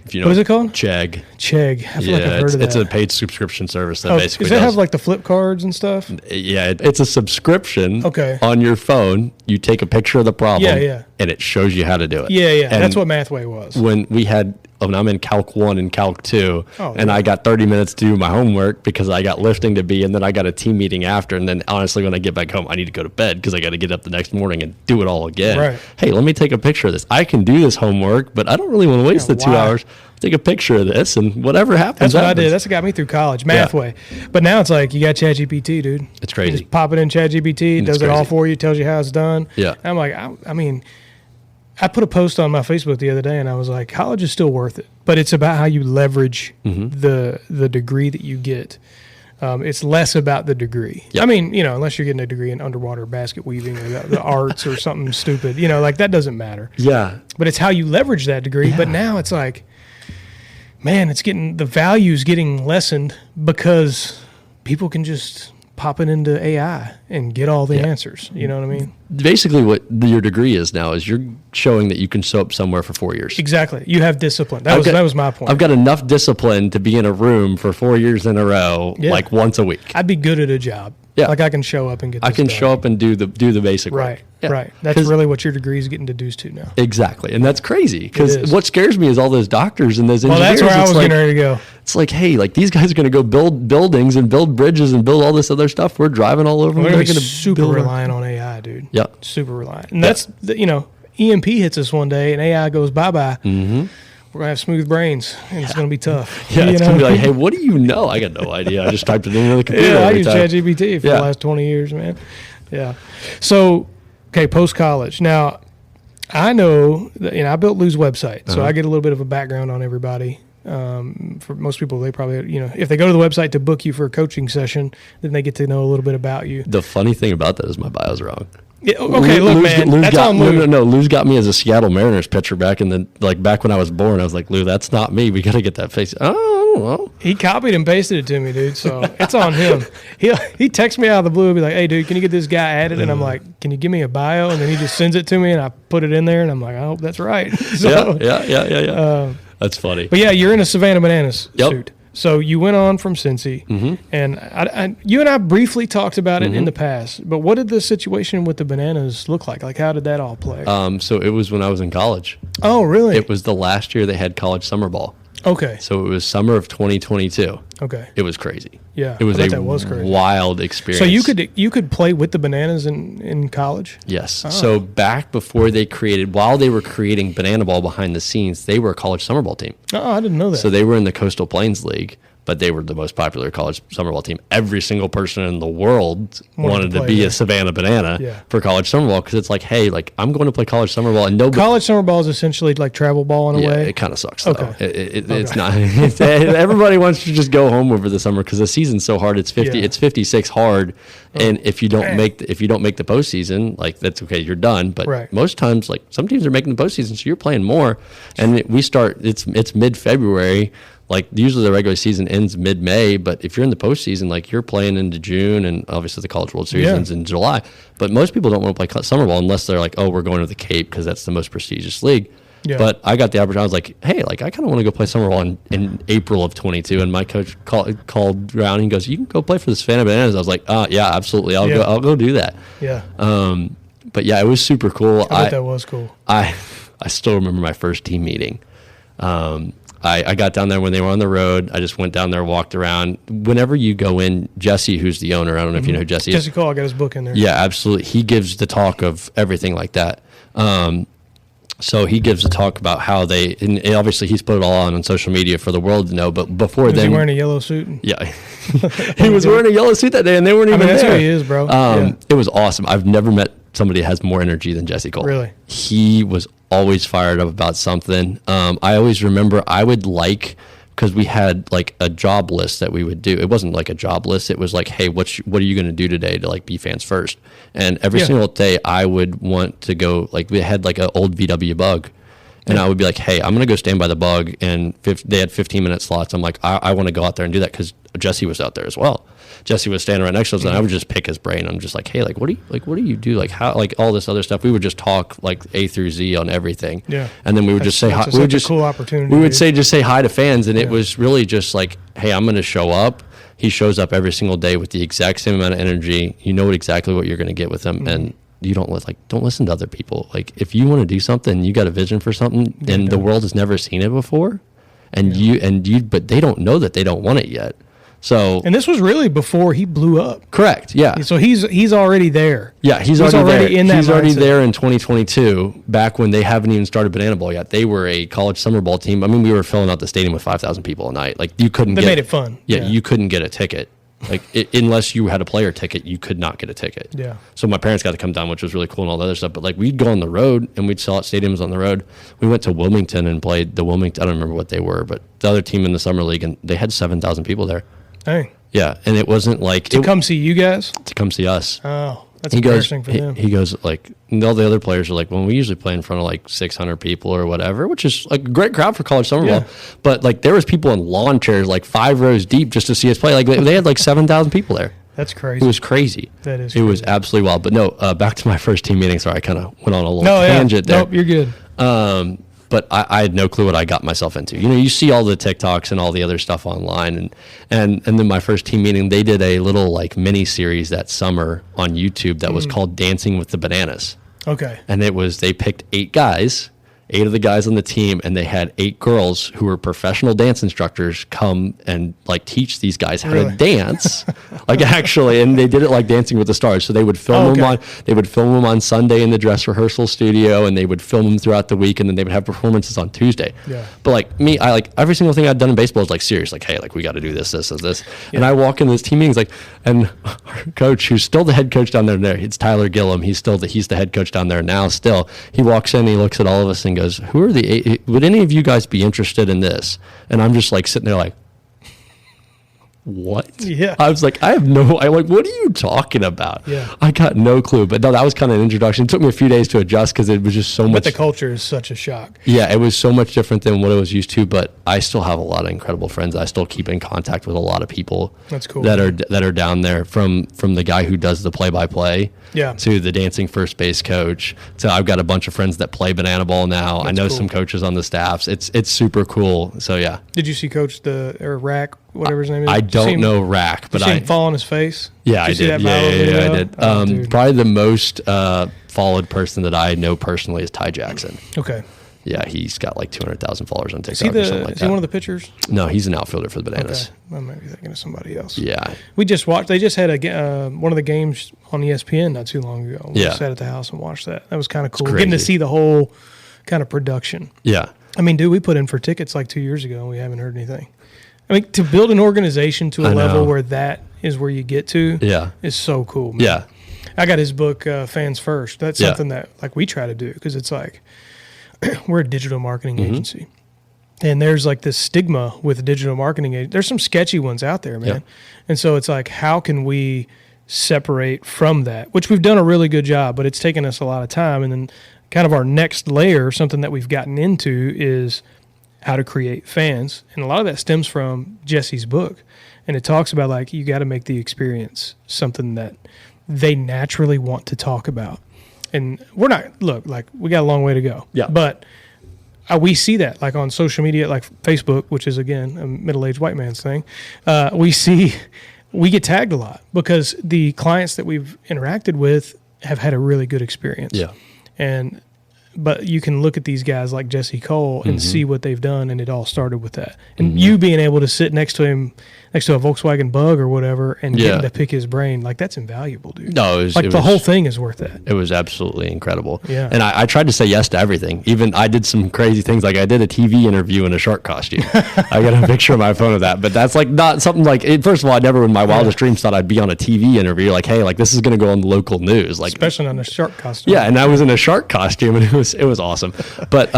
If you know what is it called? Chegg. Chegg. I feel like I've heard of that. It's a paid subscription service that basically does that have like the flip cards and stuff? Yeah, it's a subscription Okay. on your phone. You take a picture of the problem and it shows you how to do it. Yeah. And that's what Mathway was. When I'm in Calc 1 and Calc 2, and I got 30 minutes to do my homework because I got lifting to be, and then I got a team meeting after, and then honestly when I get back home, I need to go to bed because I got to get up the next morning and do it all again. Right. Hey, let me take a picture of this. I can do this homework, but I don't really want to waste the 2 hours. Take a picture of this, and whatever happens. That's what I did. That's what got me through college, Mathway. But now it's like you got ChatGPT, dude. It's crazy. You just pop it in ChatGPT, does it all for you, tells you how it's done. Yeah. And I'm like, I mean, I put a post on my Facebook the other day, and I was like, college is still worth it, but it's about how you leverage the degree that you get. It's less about the degree. Yep. I mean, unless you're getting a degree in underwater basket weaving or the arts or something stupid, like that doesn't matter. Yeah. But it's how you leverage that degree. Yeah. But now it's like, man, the value's getting lessened because people can just pop it into AI and get all the answers. You know what I mean? Basically what your degree is now is you're showing that you can show up somewhere for 4 years. Exactly. You have discipline. That was my point. I've got enough discipline to be in a room for 4 years in a row, like once a week. I'd be good at a job. Yeah. Like I can show up and get this done. Show up and do the basic work. Right. Yeah. Right. That's really what your degree is getting deduced to now. Exactly. And that's crazy because what scares me is all those doctors and those engineers. Well, that's where I was getting ready to go. It's like, hey, these guys are going to go build buildings and build bridges and build all this other stuff. We're driving all over. We're going to be super reliant on AI, dude. Yeah. Super reliant. And that's, EMP hits us one day and AI goes bye-bye. Mm-hmm. We're going to have smooth brains, and it's going to be tough. Yeah, it's going to be like, hey, what do you know? I got no idea. I just typed it into the computer. Yeah, I use ChatGPT for the last 20 years, man. Yeah. So, okay, post-college. Now, I know that, I built Lou's website, so I get a little bit of a background on everybody. For most people, they probably, if they go to the website to book you for a coaching session, then they get to know a little bit about you. The funny thing about that is my bio's wrong. Yeah, okay, look, man, that's on Lou. No, Lou's got me as a Seattle Mariners pitcher back back when I was born. I was like, Lou, that's not me. We got to get that face. Oh, I don't know. He copied and pasted it to me, dude, so it's on him. He texts me out of the blue and be like, hey, dude, can you get this guy added? And I'm like, can you give me a bio? And then he just sends it to me, and I put it in there, and I'm like, I hope that's right. So, yeah. That's funny. But, yeah, you're in a Savannah Bananas suit. So you went on from Cincy, and you and I briefly talked about it in the past. But what did the situation with the Bananas look like? Like, how did that all play? So it was when I was in college. Oh, really? It was the last year they had college summer ball. Okay. So it was summer of 2022. Okay. It was crazy. Yeah. It was that was crazy. wild experience. So you could play with the Bananas in college? Yes. Oh. So back before while they were creating Banana Ball behind the scenes, they were a college summer ball team. Oh, I didn't know that. So they were in the Coastal Plains League, but they were the most popular college summer ball team. Every single person in the world wanted to be a Savannah Banana for college summer ball, because it's like, hey, like, I'm going to play college summer ball. And college summer ball is essentially like travel ball in a way? It kind of sucks, though. Okay. It's not. Everybody wants to just go home over the summer because the season's so hard. It's 56 hard, and if you don't make the postseason, like, that's okay, you're done. But most times, like, some teams are making the postseason, so you're playing more. And it's mid-February. Like, usually the regular season ends mid-May, but if you're in the postseason, like, you're playing into June, and obviously the College World Series ends in July. But most people don't want to play summer ball unless they're like, oh, we're going to the Cape because that's the most prestigious league. Yeah. But I got the opportunity. I was like, hey, like, I kind of want to go play summer ball in April of 22. And my coach called around and he goes, you can go play for the Savannah Bananas. I was like, yeah, absolutely. I'll go do that. Yeah. But yeah, it was super cool. I thought that was cool. I still remember my first team meeting. I got down there when they were on the road. I just went down there, walked around. Whenever you go in, Jesse, who's the owner, I don't know if you know who Jesse is. Jesse Cole, I got his book in there. Yeah, absolutely. He gives the talk of everything like that. So he gives a talk about how and obviously he's put it all on social media for the world to know, but before then... Was he wearing a yellow suit? Yeah. He was wearing a yellow suit that day, and they weren't even that's there. who he is, bro. It was awesome. I've never met somebody that has more energy than Jesse Cole. Really? He was always fired up about something. I always remember because we had like a job list that we would do. It wasn't like a job list. It was like, hey, what are you going to do today to like be fans first? And every single day I would want to go, like, we had like an old VW Bug. And I would be like, hey, I'm going to go stand by the Bug. And they had 15-minute slots. I'm like, I want to go out there and do that, because Jesse was out there as well. Jesse was standing right next to us, and I would just pick his brain. I'm just like, hey, like, what do you do? Like, how, like, all this other stuff. We would just talk like A through Z on everything. Yeah. And then we would just say hi. That's a cool opportunity. We would just say hi to fans, and it was really just like, hey, I'm going to show up. He shows up every single day with the exact same amount of energy. You know exactly what you're going to get with him, and you don't listen to other people. Like, if you want to do something, you got a vision for something, and the world has never seen it before, but they don't know that they don't want it yet. So, and this was really before he blew up. Correct. Yeah. So he's already there. Yeah, he's already there. He's already there in 2022. Back when they haven't even started Banana Ball yet, they were a college summer ball team. I mean, we were filling out the stadium with 5,000 people a night. Like, you couldn't. They made it fun. Yeah, you couldn't get a ticket. Like, unless you had a player ticket, you could not get a ticket. Yeah. So my parents got to come down, which was really cool, and all the other stuff. But like, we'd go on the road and we'd sell out stadiums on the road. We went to Wilmington and played the Wilmington. I don't remember what they were, but the other team in the summer league, and they had 7,000 people there. Dang. Yeah, and it wasn't like to come see you guys. To come see us. Oh, that's embarrassing for them. He goes like, and all the other players are like, well, we usually play in front of like 600 people or whatever, which is like a great crowd for college summer ball. But like, there was people in lawn chairs like 5 rows deep just to see us play. Like, they had like 7,000 people there. That's crazy. It was crazy. That is. It was absolutely wild. But no, back to my first team meeting. Sorry, I kind of went on a little tangent there. Nope, you're good. But I had no clue what I got myself into. You know, you see all the TikToks and all the other stuff online, and then my first team meeting, they did a little like mini series that summer on YouTube that was called Dancing with the Bananas. Okay. And they picked 8 guys, 8 of the guys on the team, and they had 8 girls who were professional dance instructors come and like teach these guys how to dance, like, actually. And they did it like Dancing with the Stars. So they would film them on Sunday in the dress rehearsal studio, and they would film them throughout the week, and then they would have performances on Tuesday. Yeah. But like me, I like every single thing I'd done in baseball is like serious, like, hey, like, we got to do this. Yeah. And I walk into this team meeting, like, and our coach, who's still the head coach down there, it's Tyler Gillum. He's the head coach down there now. Still, he walks in, he looks at all of us and goes, who are the 8? Would any of you guys be interested in this? And I'm just like sitting there like, what? Yeah. I was like, I'm like, what are you talking about? Yeah. I got no clue. But no, that was kind of an introduction. It took me a few days to adjust because it was just so much. But the culture is such a shock. Yeah, it was so much different than what I was used to. But I still have a lot of incredible friends. I still keep in contact with a lot of people. That's cool. That are down there, from the guy who does the play-by-play. Yeah. To the dancing first base coach. So I've got a bunch of friends that play Banana Ball now. I know some coaches on the staffs. It's super cool. So yeah. Did you see Coach Rack, whatever his name is? I don't know Rack, but did you see him fall on his face? Yeah, I did. Yeah, I did. Probably the most followed person that I know personally is Ty Jackson. Okay. Yeah, he's got like 200,000 followers on TikTok Is he, or something like is that. he one of the pitchers? No, he's an outfielder for the Bananas. Okay. I might be thinking of somebody else. Yeah. We just watched. They just had one of the games on ESPN not too long ago. We Yeah. sat at the house and watched that. That was kind of cool. crazy. Getting to see the whole kind of production. Yeah. I mean, dude, we put in for tickets like 2 years ago and we haven't heard anything. I mean, to build an organization to a I level know. where that is where you get to Yeah. is so cool, man. Yeah. I got his book, Fans First. That's Yeah. something that like we try to do because it's like we're a digital marketing Mm-hmm. agency. And there's like this stigma with digital marketing. There's some sketchy ones out there, man. Yeah. And so it's like, how can we separate from that? Which we've done a really good job, but it's taken us a lot of time. And then kind of our next layer, something that we've gotten into is how to create fans. And a lot of that stems from Jesse's book. And it talks about like, you got to make the experience something that they naturally want to talk about. And we're not, look, like we got a long way to go. Yeah. But we see that like on social media, like Facebook, which is again a middle-aged white man's thing. We get tagged a lot because the clients that we've interacted with have had a really good experience. Yeah. But you can look at these guys like Jesse Cole and see what they've done, and it all started with that. And Mm-hmm. you being able to sit next to him, next to a Volkswagen Bug or whatever, and Yeah. getting to pick his brain, like that's invaluable, dude. No, it was, Like the whole thing is worth that. It was absolutely incredible. Yeah. And I tried to say yes to everything. Even I did some crazy things. Like I did a TV interview in a shark costume. I got a picture on my phone of that. But that's like not something like, first of all, I never in my wildest dreams thought I'd be on a TV interview. Like, hey, like this is going to go on the local news. Like, Especially on a shark costume. yeah, and I was in a shark costume, and it was awesome. But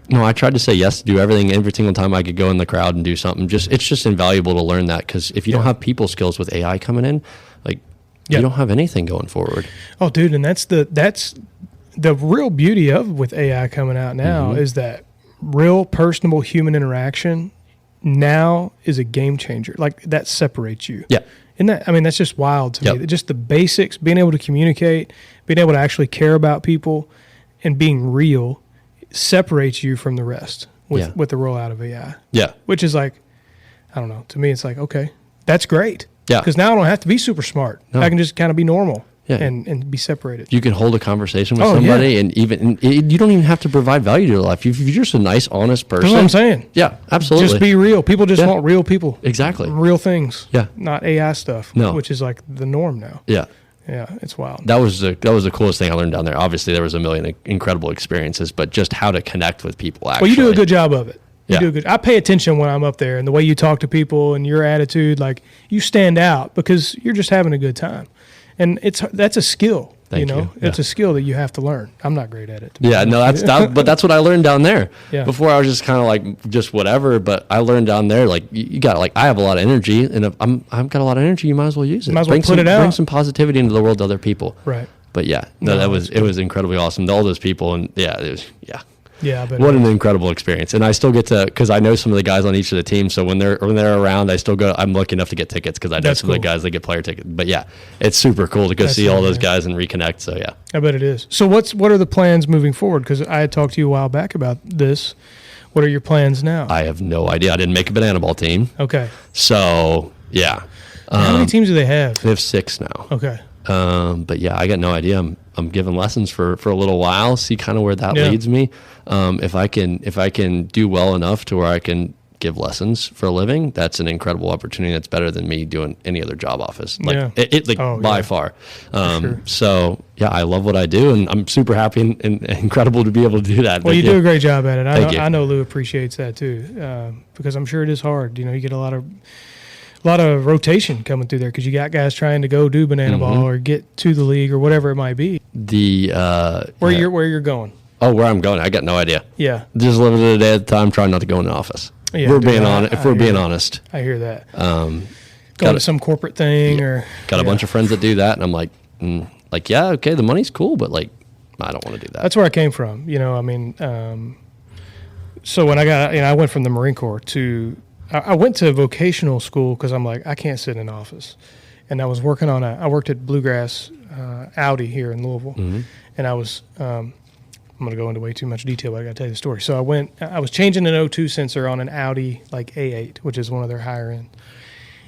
no, I tried to say yes to do everything every single time I could go in the crowd and do something. It's just invaluable to learn that because if you don't have people skills with AI coming in, like Yeah. you don't have anything going forward. Oh, dude, and that's the real beauty of with AI coming out now Mm-hmm. is that real personable human interaction now is a game changer. Like that separates you. Yeah. And that, I mean, that's just wild to Yep. me. Just the basics, being able to communicate, being able to actually care about people, and being real separates you from the rest with, Yeah. with the rollout of AI. Yeah. Which is like, I don't know. To me, it's like, okay, that's great. Yeah. Because now I don't have to be super smart. No. I can just kind of be normal Yeah. and be separated. You can hold a conversation with Oh, somebody, yeah. and you don't even have to provide value to their life. If you're just a nice, honest person. That's what I'm saying. Yeah, absolutely. Just be real. People just Yeah. want real people. Exactly. Real things. Yeah. Not AI stuff. No. Which is like the norm now. Yeah. Yeah, it's wild. That was the coolest thing I learned down there. Obviously, there was a million incredible experiences, but just how to connect with people. Actually, Well, you do a good job of it. You Yeah. do a good. I pay attention when I'm up there, and the way you talk to people and your attitude, like you stand out because you're just having a good time, and that's a skill. Thank you know, you. it's Yeah. a skill that you have to learn. I'm not great at it. to be Yeah, honest no, with you. but that's what I learned down there. Yeah. Before I was just kind of like just whatever, but I learned down there like you got like I have a lot of energy, and if I've got a lot of energy, you might as well use it. Might as well Bring put some, it out. Bring some positivity into the world to other people. Right. But yeah, no, No, it was incredibly awesome. All those people, and yeah, it was Yeah, but what an incredible experience. And I still get to, because I know some of the guys on each of the teams. So when they're around, I still go. I'm lucky enough to get tickets because I know That's some of the cool. guys that get player tickets. But yeah, it's super cool to go That's see all it, those man. guys and reconnect. So yeah, I bet it is. So what are the plans moving forward? Because I had talked to you a while back about this. What are your plans now? I have no idea. I didn't make a banana ball team. Okay. So yeah, How many teams do they have? they have 6 now. Okay. But yeah, I got no idea. I'm giving lessons for a little while, see kind of where that Yeah. leads me. If I can do well enough to where I can give lessons for a living, that's an incredible opportunity. That's better than me doing any other job office. Like Yeah. it Oh, by yeah. far. Sure. So yeah, I love what I do, and I'm super happy and incredible to be able to do that. Well, you do a great job at it. Thank you. I know Lou appreciates that too, because I'm sure it is hard. You know, you get a lot of rotation coming through there because you got guys trying to go do banana Mm-hmm. ball or get to the league or whatever it might be. Where you're going. where I'm going, I got no idea. Yeah, Just living it a day at a time, trying not to go in the office. Yeah, If we're dude, being I- honest. If I we're hear being that. honest, I hear that. got Going to it. some corporate thing or got a yeah. bunch of friends that do that, and I'm like, yeah, okay, the money's cool, but like, I don't want to do that. That's where I came from. You know, I mean, so when I went from the Marine Corps to, I went to vocational school because I'm like, I can't sit in an office. And I was working I worked at Bluegrass Audi here in Louisville. Mm-hmm. And I was, I'm going to go into way too much detail, but I got to tell you the story. So I was changing an O2 sensor on an Audi like A8, which is one of their higher end.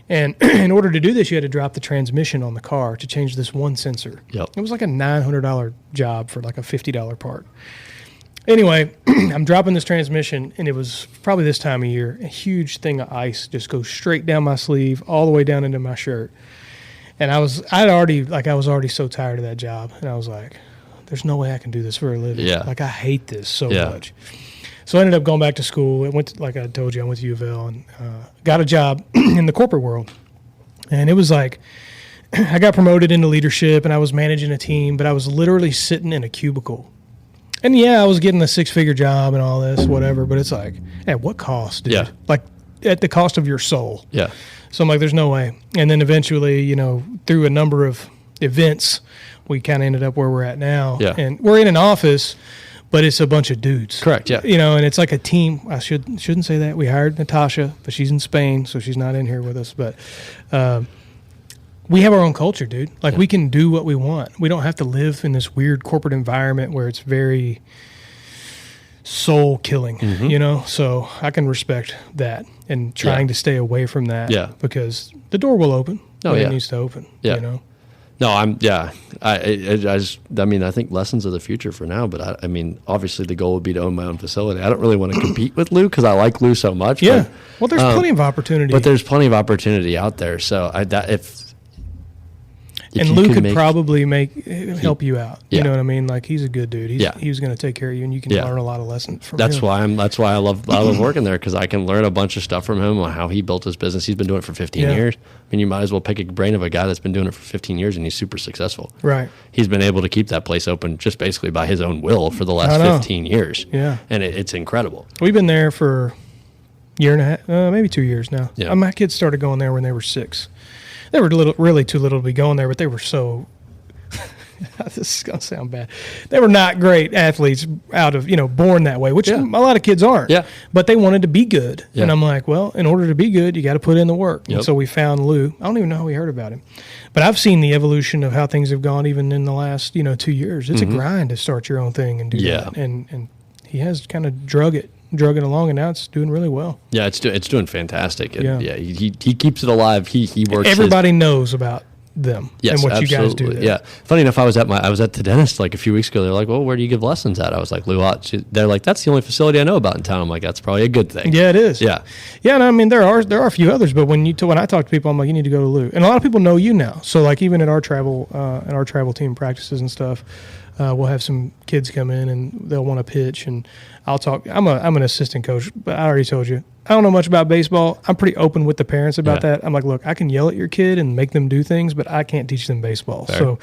And in order to do this, you had to drop the transmission on the car to change this one sensor. Yep. It was like a $900 job for like a $50 part. Anyway, I'm dropping this transmission, and it was probably this time of year. A huge thing of ice just goes straight down my sleeve, all the way down into my shirt. And I was already so tired of that job, and I was like, "There's no way I can do this for a living. Yeah. Like I hate this so much." So I ended up going back to school. I went, like I told you, I went to U of L and got a job in the corporate world. And it was like I got promoted into leadership, and I was managing a team, but I was literally sitting in a cubicle. And I was getting a 6-figure job and all this, whatever. But it's like, at what cost, dude? Yeah. Like at the cost of your soul. Yeah. So I'm like, there's no way. And then eventually, through a number of events, we kind of ended up where we're at now. Yeah. And we're in an office, but it's a bunch of dudes. Correct, yeah. And it's like a team. I shouldn't say that. We hired Natasha, but she's in Spain, so she's not in here with us. But we have our own culture, dude. Like we can do what we want. We don't have to live in this weird corporate environment where it's very soul killing, So I can respect that and trying to stay away from that. Yeah. Because the door will open when it needs to open. Yeah. No, I think lessons are the future for now, but I mean, obviously the goal would be to own my own facility. I don't really want to compete with Lou because I like Lou so much. Yeah. But, there's plenty of opportunity. But there's plenty of opportunity out there. So and Lou could probably help you out. Yeah. You know what I mean? Like he's a good dude. He was going to take care of you, and you can Yeah. learn a lot of lessons from That's him. That's why I love working there, because I can learn a bunch of stuff from him on how he built his business. He's been doing it for 15 years. I mean, you might as well pick a brain of a guy that's been doing it for 15 years, and he's super successful. Right. He's been able to keep that place open just basically by his own will for the last 15 years. Yeah. And it's incredible. We've been there for a year and a half, maybe 2 years now. Yeah. My kids started going there when they were 6. They were really too little to be going there, but they were so. This is going to sound bad. They were not great athletes born that way, which a lot of kids aren't. Yeah. But they wanted to be good. Yeah. And I'm like, well, in order to be good, you got to put in the work. Yep. And so we found Lou. I don't even know how we heard about him. But I've seen the evolution of how things have gone even in the last, 2 years. It's a grind to start your own thing and do that. And he has kind of drug it along, and now it's doing really well. Yeah, it's doing fantastic. And he keeps it alive. He works. Everybody knows about them and what you guys do there. Yeah. Funny enough, I was at the dentist like a few weeks ago. They're like, "Well, where do you give lessons at?" I was like, "Lou Ott." They're like, "That's the only facility I know about in town." I'm like, "That's probably a good thing." Yeah, it is. Yeah. Yeah, and I mean there are a few others, but when I talk to people, I'm like, you need to go to Lou. And a lot of people know you now. So like even at our travel team practices and stuff, we'll have some kids come in and they'll want to pitch, and I'll talk. I'm an assistant coach, but I already told you I don't know much about baseball. I'm pretty open with the parents about that. I'm like, look, I can yell at your kid and make them do things, but I can't teach them baseball. Fair. So,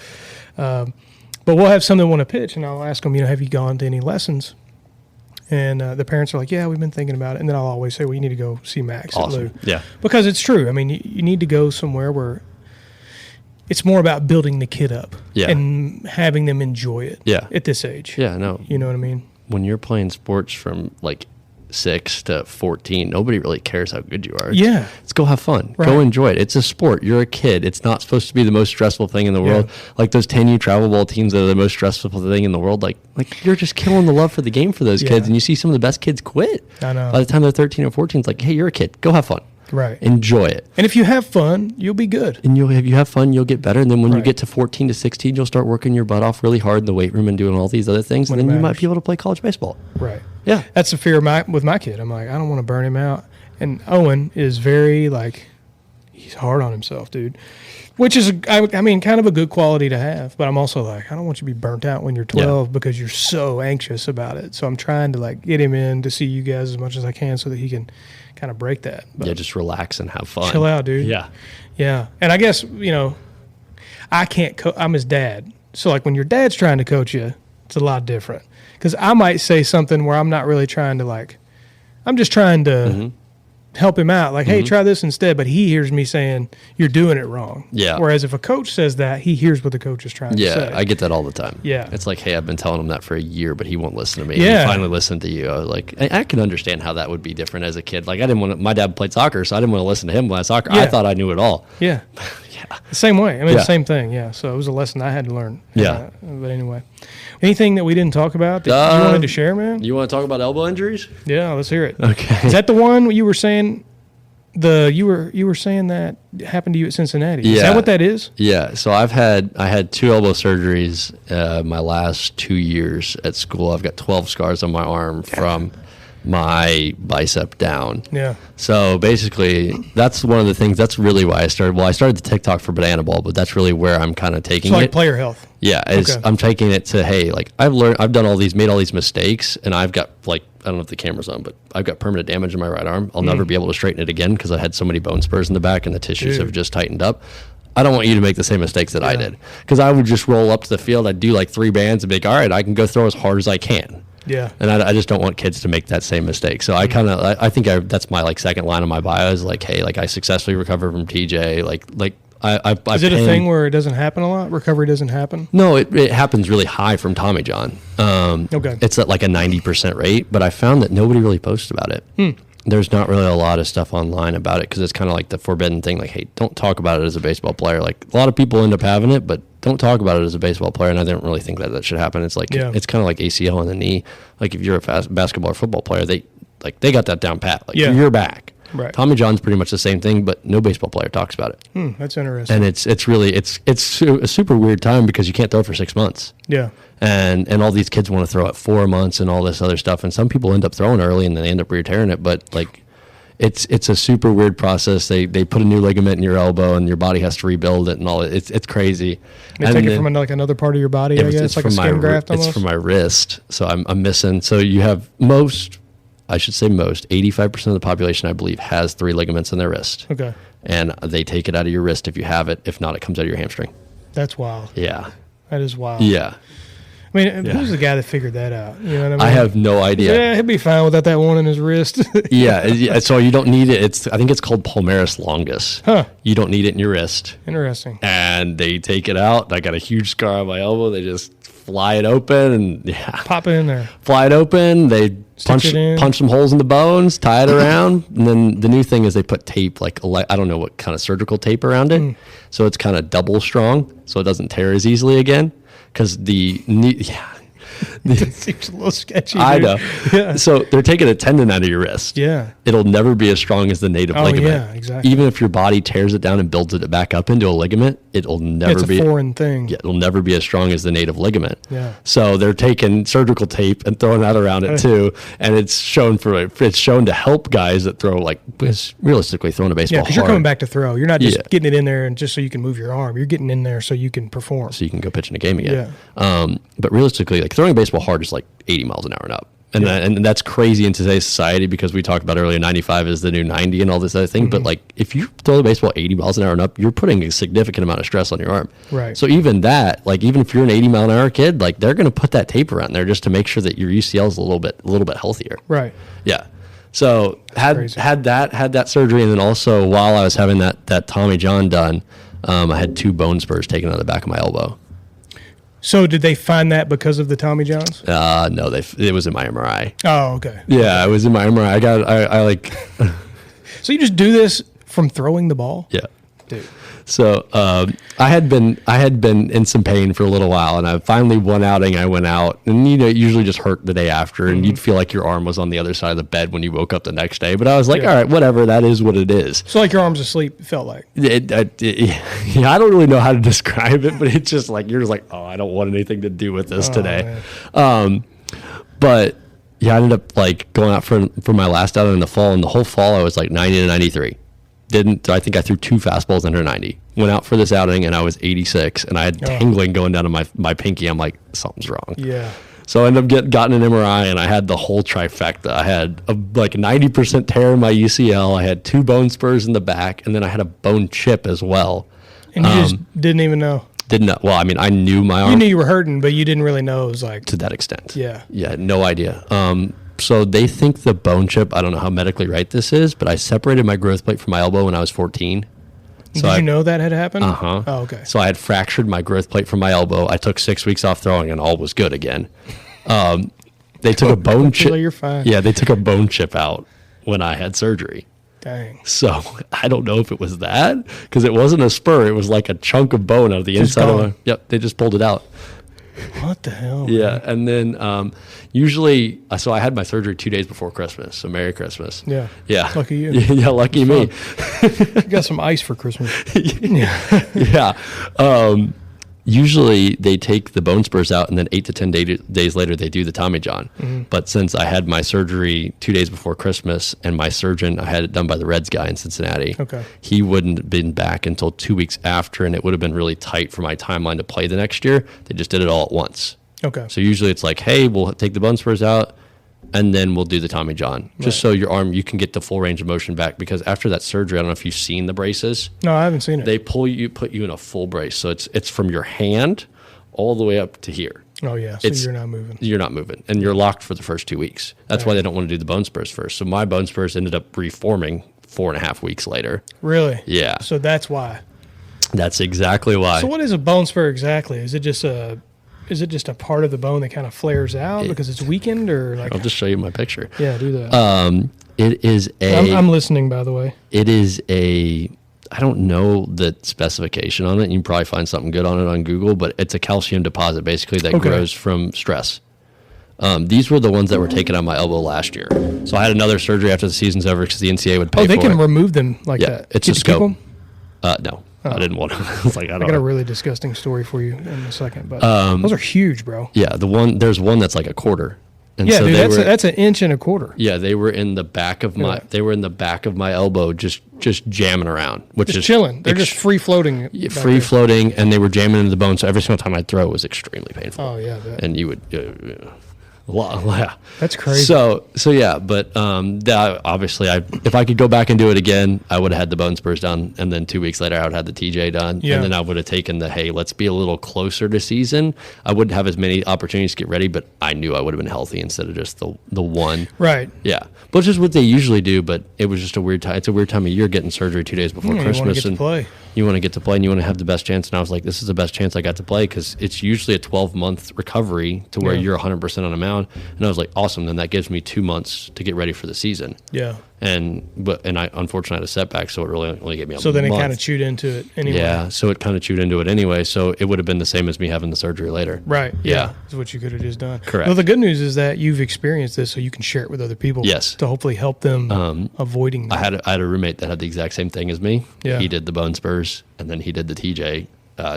but we'll have some that want to pitch, and I'll ask them, have you gone to any lessons? And the parents are like, yeah, we've been thinking about it. And then I'll always say, well, you need to go see Max at Lou. Yeah. Because it's true. I mean, you need to go somewhere where it's more about building the kid up and having them enjoy it at this age. Yeah, no. You know what I mean? When you're playing sports from like 6 to 14, nobody really cares how good you are. Let's go have fun. Right. Go enjoy it. It's a sport. You're a kid. It's not supposed to be the most stressful thing in the world. Like those 10U travel ball teams that are the most stressful thing in the world. Like you're just killing the love for the game for those kids, and you see some of the best kids quit. I know. By the time they're 13 or 14, it's like, hey, you're a kid. Go have fun. Right. Enjoy it. And if you have fun, you'll be good. And if you have fun, you'll get better. And then when you get to 14 to 16, you'll start working your butt off really hard in the weight room and doing all these other things. And then you might be able to play college baseball. Right. Yeah. That's the fear with my kid. I'm like, I don't want to burn him out. And Owen is very he's hard on himself, dude. Which is, I mean, kind of a good quality to have. But I'm also like, I don't want you to be burnt out when you're 12 because you're so anxious about it. So I'm trying to get him in to see you guys as much as I can so that he can kind of break that. But just relax and have fun. Chill out, dude. Yeah. Yeah. And I guess, I can't I'm his dad. So when your dad's trying to coach you, it's a lot different. Because I might say something where I'm not really trying to I'm just trying to help him out. Hey, try this instead. But he hears me saying, you're doing it wrong. Yeah. Whereas if a coach says that, he hears what the coach is trying to say. Yeah, I get that all the time. Yeah. It's like, hey, I've been telling him that for a year, but he won't listen to me. Yeah. And he finally listened to you. I was like, I can understand how that would be different as a kid. I didn't want to, my dad played soccer, so I didn't want to listen to him when I soccer. Yeah. I thought I knew it all. Yeah. The same way. I mean, the same thing. Yeah. So it was a lesson I had to learn. Yeah. But anyway, anything that we didn't talk about that you wanted to share, man? You want to talk about elbow injuries? Yeah, let's hear it. Okay. Is that the one you were saying you were saying that happened to you at Cincinnati. Is Yeah. that what that is? Yeah. So I had 2 elbow surgeries my last 2 years at school. I've got 12 scars on my arm from my bicep down. Yeah. So basically, that's one of the things. That's really why I started. Well, I started the TikTok for Banana Ball, but that's really where I'm kind of taking So like it. player health. Yeah, Okay. I'm taking it to, hey, like I've made all these mistakes, and I've got like, I don't know if the camera's on, but I've got permanent damage in my right arm. I'll never be able to straighten it again because I had so many bone spurs in the back and the tissues have just tightened up. I don't want you to make the same mistakes that I did, because I would just roll up to the field. I'd do like 3 bands and be like, all right, I can go throw as hard as I can. Yeah. And I just don't want kids to make that same mistake. So I think that's my like second line of my bio is like, hey, like I successfully recovered from TJ. Is it a thing where it doesn't happen a lot? Recovery doesn't happen? No, it happens really high from Tommy John. Okay. It's at like a 90% rate, but I found that nobody really posts about it. There's not really a lot of stuff online about it because it's kind of like the forbidden thing. Like, hey, don't talk about it as a baseball player. Like a lot of people end up having it, but don't talk about it as a baseball player. And I don't really think that should happen. It's like it's kind of like ACL in the knee. Like if you're a basketball or football player, they got that down pat. Like you're back. Right. Tommy John's pretty much the same thing, but no baseball player talks about it. That's interesting. And it's really a super weird time because you can't throw for 6 months. Yeah. And all these kids want to throw at 4 months and all this other stuff. And some people end up throwing early and then they end up re-tearing it. But like, it's a super weird process. They put a new ligament in your elbow and your body has to rebuild it and all. It's crazy. They take it from like another part of your body, I guess, it's like a from skin graft almost? It's from my wrist. So I'm missing. So you have most, 85% of the population, I believe, has 3 ligaments in their wrist. Okay. And they take it out of your wrist if you have it. If not, it comes out of your hamstring. That's wild. Yeah. That is wild. Yeah. I mean, who's the guy that figured that out? You know what I mean? I have no idea. Yeah, he'll be fine without that one in his wrist. Yeah. So you don't need it. I think it's called palmaris longus. Huh. You don't need it in your wrist. Interesting. And they take it out. I got a huge scar on my elbow. They just fly it open and Pop it in there. fly it open. They punch some holes in the bones, tie it around, and then the new thing is they put tape, like I don't know what kind of surgical tape around it, so it's kind of double strong, so it doesn't tear as easily again. Because It seems a little sketchy. I dude. know. Yeah. So they're taking a tendon out of your wrist. Yeah. It'll never be as strong as the native ligament. Yeah, exactly. Even if your body tears it down and builds it back up into a ligament, it'll never be a foreign thing. Yeah, it'll never be as strong as the native ligament. Yeah. So they're taking surgical tape and throwing that around it too, and it's shown to help guys that throw realistically throwing a baseball. Yeah, because you're coming back to throw. You're not just Yeah. getting it in there and just so you can move your arm. You're getting in there so you can perform. so you can go pitch in a game again. But realistically, like throwing a baseball hard is like 80 miles an hour and up. And that's crazy in today's society because we talked about earlier, 95 is the new 90 and all this other thing. But like if you throw the baseball 80 miles an hour and up, you're putting a significant amount of stress on your arm. Right. So even that, like even if you're an 80 mile an hour kid, like they're going to put that tape around there just to make sure that your UCL is a little bit healthier. Right. Yeah. So had that surgery, and then also while I was having that Tommy John done, I had 2 bone spurs taken out of the back of my elbow. So did they find that because of the Tommy Johns? No, it was in my MRI. Oh, okay. Yeah, it was in my MRI. I like. So you just do this from throwing the ball? Yeah. Dude. So I had been in some pain for a little while, and I finally one outing I went out, and it usually just hurt the day after, and you'd feel like your arm was on the other side of the bed when you woke up the next day. But I was like, all right, whatever, that is what it is. So like your arm's asleep, it felt like. Yeah, I don't really know how to describe it, but it's just like you're just like, oh, I don't want anything to do with this today. But yeah, I ended up like going out for my last outing in the fall, and the whole fall I was like 90 to 93. I think I threw 2 fastballs under 90. Went out for this outing and I was 86, and I had tingling going down to my pinky. I'm like, something's wrong. Yeah. So I ended up gotten an MRI, and I had the whole trifecta. I had a 90% tear in my UCL. I had 2 bone spurs in the back, and then I had a bone chip as well. And you just didn't even know? Didn't know. Well, I mean, I knew my arm. You knew you were hurting, but you didn't really know it was like. To that extent. Yeah. Yeah, no idea. So they think the bone chip, I don't know how medically right this is, but I separated my growth plate from my elbow when I was 14. So Did you know that had happened? Uh-huh. Oh, okay. So I had fractured my growth plate from my elbow. I took 6 weeks off throwing, and all was good again. They took a bone chip. You're fine. Yeah, they took a bone chip out when I had surgery. Dang. So I don't know if it was that, because it wasn't a spur. It was like a chunk of bone out of the inside of my. Yep, they just pulled it out. What the hell? Yeah, Man? and then usually, so I had my surgery 2 days before Christmas. So Merry Christmas. Yeah. Yeah. Lucky you. Yeah, lucky me. You got some ice for Christmas. Yeah. Usually they take the bone spurs out, and then 8 to 10 days later they do the Tommy John. But since I had my surgery 2 days before Christmas, and my surgeon, I had it done by the Reds guy in Cincinnati. Okay. He wouldn't have been back until 2 weeks after, and it would have been really tight for my timeline to play the next year. They just did it all at once. Okay. So usually it's like, hey, we'll take the bone spurs out, and then we'll do the Tommy John, just so your arm, you can get the full range of motion back. Because after that surgery, I don't know if you've seen the braces. No, I haven't seen it. They put you in a full brace. So it's from your hand all the way up to here. Oh, yeah. So you're not moving. You're not moving. And you're locked for the first 2 weeks. That's why they don't want to do the bone spurs first. So my bone spurs ended up reforming 4.5 weeks later. Really? Yeah. So that's why. That's exactly why. So what is a bone spur exactly? Is it just a part of the bone that kind of flares out because it's weakened, or like? I'll just show you my picture. Yeah, do that. It is a. I'm listening, by the way. It is a. I don't know the specification on it. You can probably find something good on it on Google, but it's a calcium deposit basically that grows from stress. These were the ones that were taken on my elbow last year. So I had another surgery after the season's over because the NCAA would pay for it. Oh, they can remove them like that. It's Get a to keep scope. them? No, I didn't want to. I was like, I I don't got a know. really disgusting story for you in a second, but those are huge, bro. Yeah, there's one that's like a quarter. And Yeah, so dude, they that's an inch and a quarter. Yeah, they were in the back of my. Yeah. They were in the back of my elbow, just jamming around, which Just is chilling. They're just free floating. free floating, and they were jamming into the bone. So every single time I throw, it was extremely painful. Oh yeah, And you would, yeah. that's crazy. So yeah, but obviously, if I could go back and do it again, I would have had the bone spurs done, and then 2 weeks later, I would have had the TJ done, Yeah. and then I would have taken the hey, let's be a little closer to season. I wouldn't have as many opportunities to get ready, but I knew I would have been healthy instead of just the one. Right. Yeah, but it's just what they usually do. But it was just a weird time. It's a weird time of year getting surgery 2 days before You Christmas, want to get and to play. you want to get to play, and you want to have the best chance. And I was like, this is the best chance I got to play because it's usually a 12-month recovery to where you're 100% on a mound. And I was like, awesome. Then that gives me 2 months to get ready for the season. Yeah. And I unfortunately had a setback, so it really only gave me a month. So then it kind of chewed into it anyway. Yeah, so it kind of chewed into it anyway. So it would have been the same as me having the surgery later. Right. Yeah. That's what you could have just done. Correct. Well, the good news is that you've experienced this, so you can share it with other people. Yes. To hopefully help them avoiding that. I had a roommate that had the exact same thing as me. Yeah. He did the bone spurs, and then he did the TJ.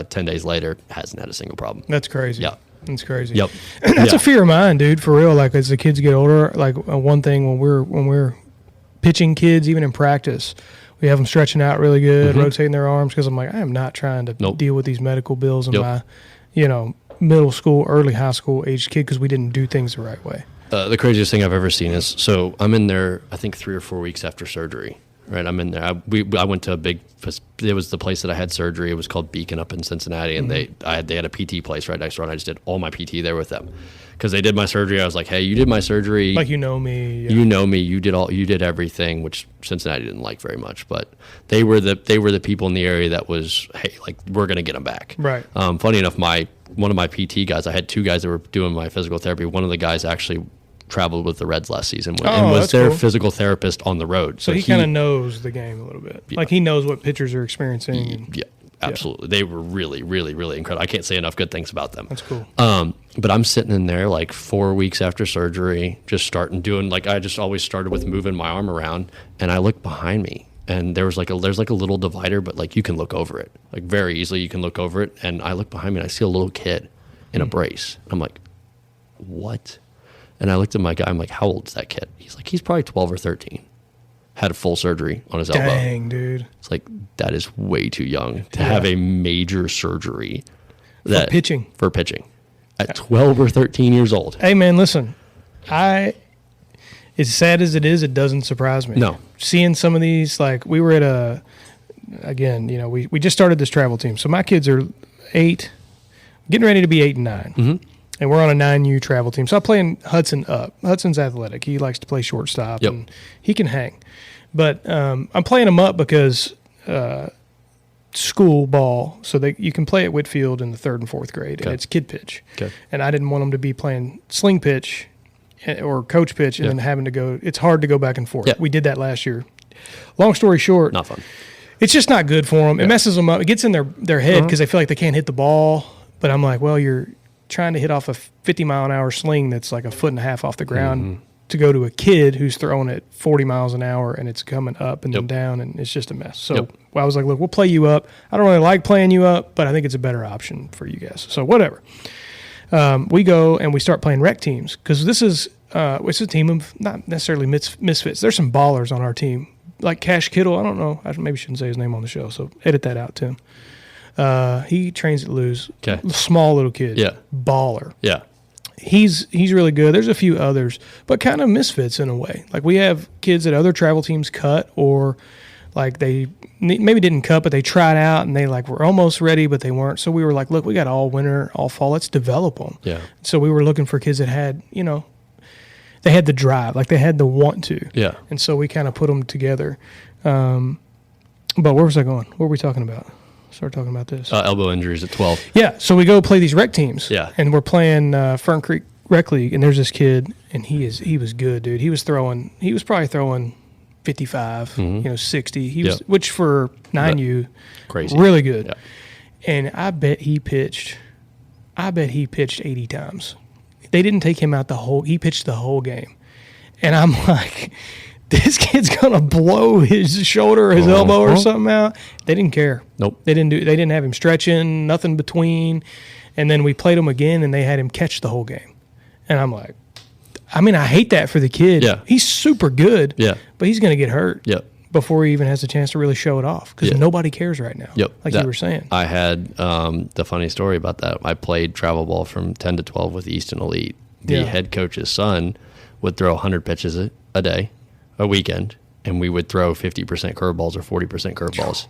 10 days later, hasn't had a single problem. That's crazy. Yeah. That's crazy. Yep. That's a fear of mine, dude, for real. Like as the kids get older, like one thing when we're pitching kids, even in practice, we have them stretching out really good, rotating their arms, because I'm like, I am not trying to deal with these medical bills in my, middle school, early high school aged kid because we didn't do things the right way. The craziest thing I've ever seen is, so I'm in there, I think 3 or 4 weeks after surgery. Right, I'm in there. I went to a big. It was the place that I had surgery. It was called Beacon up in Cincinnati, and they had a PT place right next door, and I just did all my PT there with them because they did my surgery. I was like, hey, you did my surgery, Like, you know me. Yeah. you know me, you did everything, which Cincinnati didn't like very much, but they were the people in the area that was, hey, like, we're gonna get them back. Right. Funny enough, one of my PT guys, I had 2 guys that were doing my physical therapy. One of the guys actually traveled with the Reds last season and was their physical therapist on the road. So he kind of knows the game a little bit. Yeah. Like he knows what pitchers are experiencing. Yeah, absolutely. They were really, really, really incredible. I can't say enough good things about them. That's cool. But I'm sitting in there like 4 weeks after surgery, just starting doing, like, I just always started with moving my arm around, and I look behind me, and there's like a little divider, but like you can look over it, like very easily you can look over it. And I look behind me and I see a little kid in a brace. I'm like, what? And I looked at my guy. I'm like, how old is that kid? He's like, he's probably 12 or 13. Had a full surgery on his elbow. Dang, dude. It's like, that is way too young to have a major surgery. For pitching. At 12 or 13 years old. Hey, man, listen. As sad as it is, it doesn't surprise me. No. Seeing some of these, like, we were at we just started this travel team. So my kids are 8, getting ready to be 8 and 9. Mm-hmm. And we're on a 9U travel team. So I'm playing Hudson up. Hudson's athletic. He likes to play shortstop, and he can hang. But I'm playing him up because school ball, so you can play at Whitfield in the 3rd and 4th grade, and it's kid pitch. Okay. And I didn't want him to be playing sling pitch or coach pitch and then having to go. It's hard to go back and forth. Yeah. We did that last year. Long story short. Not fun. It's just not good for them. It messes them up. It gets in their head because they feel like they can't hit the ball. But I'm like, well, you're trying to hit off a 50-mile-an-hour sling that's like a foot and a half off the ground to go to a kid who's throwing it 40 miles an hour and it's coming up and then down, and it's just a mess. So I was like, look, we'll play you up. I don't really like playing you up, but I think it's a better option for you guys. So whatever. We go and we start playing rec teams because this is it's a team of not necessarily misfits. There's some ballers on our team, like Cash Kittle. I don't know. I maybe shouldn't say his name on the show, so edit that out, Tim. He trains at Lou's. Okay. Small little kid. Yeah. Baller. Yeah. He's really good. There's a few others, but kind of misfits in a way. Like we have kids that other travel teams cut, or like they maybe didn't cut, but they tried out and they like were almost ready, but they weren't. So we were like, look, we got all winter, all fall. Let's develop them. Yeah. So we were looking for kids that had, they had the drive, like they had the want to. Yeah. And so we kind of put them together. But where was I going? What were we talking about? Start talking about this. Elbow injuries at 12. Yeah, so we go play these rec teams. Yeah. And we're playing Fern Creek Rec League, and there's this kid, and he was good, dude. He was probably throwing 55, 60. He was, which for 9U, crazy, really good. Yeah. And I bet he pitched 80 times. They didn't take him out he pitched the whole game. And I'm like, this kid's gonna blow his shoulder or his elbow or something out. They didn't care. Nope. They didn't have him stretching, nothing between. And then we played him again, and they had him catch the whole game. And I'm like, I hate that for the kid. Yeah. He's super good. Yeah. But he's gonna get hurt. Yep. Before he even has a chance to really show it off, because nobody cares right now. Yep. Like you were saying. I had the funny story about that. I played travel ball from 10 to 12 with Easton Elite. The head coach's son would throw 100 pitches a day, a weekend, and we would throw 50% curveballs or 40% curveballs.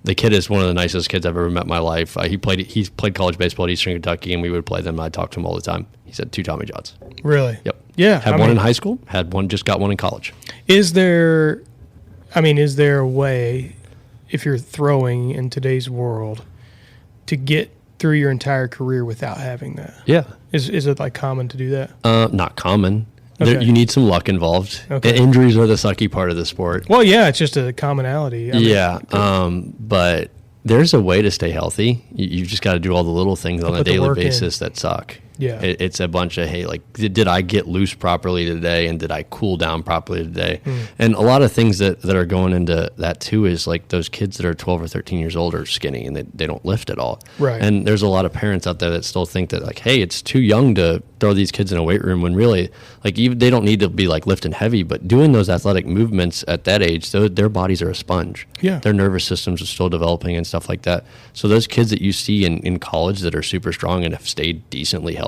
The kid is one of the nicest kids I've ever met in my life. He played college baseball at Eastern Kentucky, and we would play them. I talked to him all the time. He's had 2 Tommy Johns. Really? Yep. Yeah. Had one in high school. Just got one in college. Is there a way, if you're throwing in today's world, to get through your entire career without having that? Yeah. Is it like common to do that? Not common. Okay. You need some luck involved. Okay. Injuries are the sucky part of the sport. Well, yeah, it's just a commonality. But there's a way to stay healthy. You just got to do all the little things on a daily basis that suck. Yeah. It's a bunch of, hey, like, did I get loose properly today, and did I cool down properly today? And a lot of things that are going into that, too, is like those kids that are 12 or 13 years old are skinny, and they don't lift at all. Right. And there's a lot of parents out there that still think that, like, hey, it's too young to throw these kids in a weight room, when really, like, even they don't need to be, like, lifting heavy, but doing those athletic movements at that age, their bodies are a sponge. Yeah. Their nervous systems are still developing and stuff like that. So those kids that you see in college that are super strong and have stayed decently healthy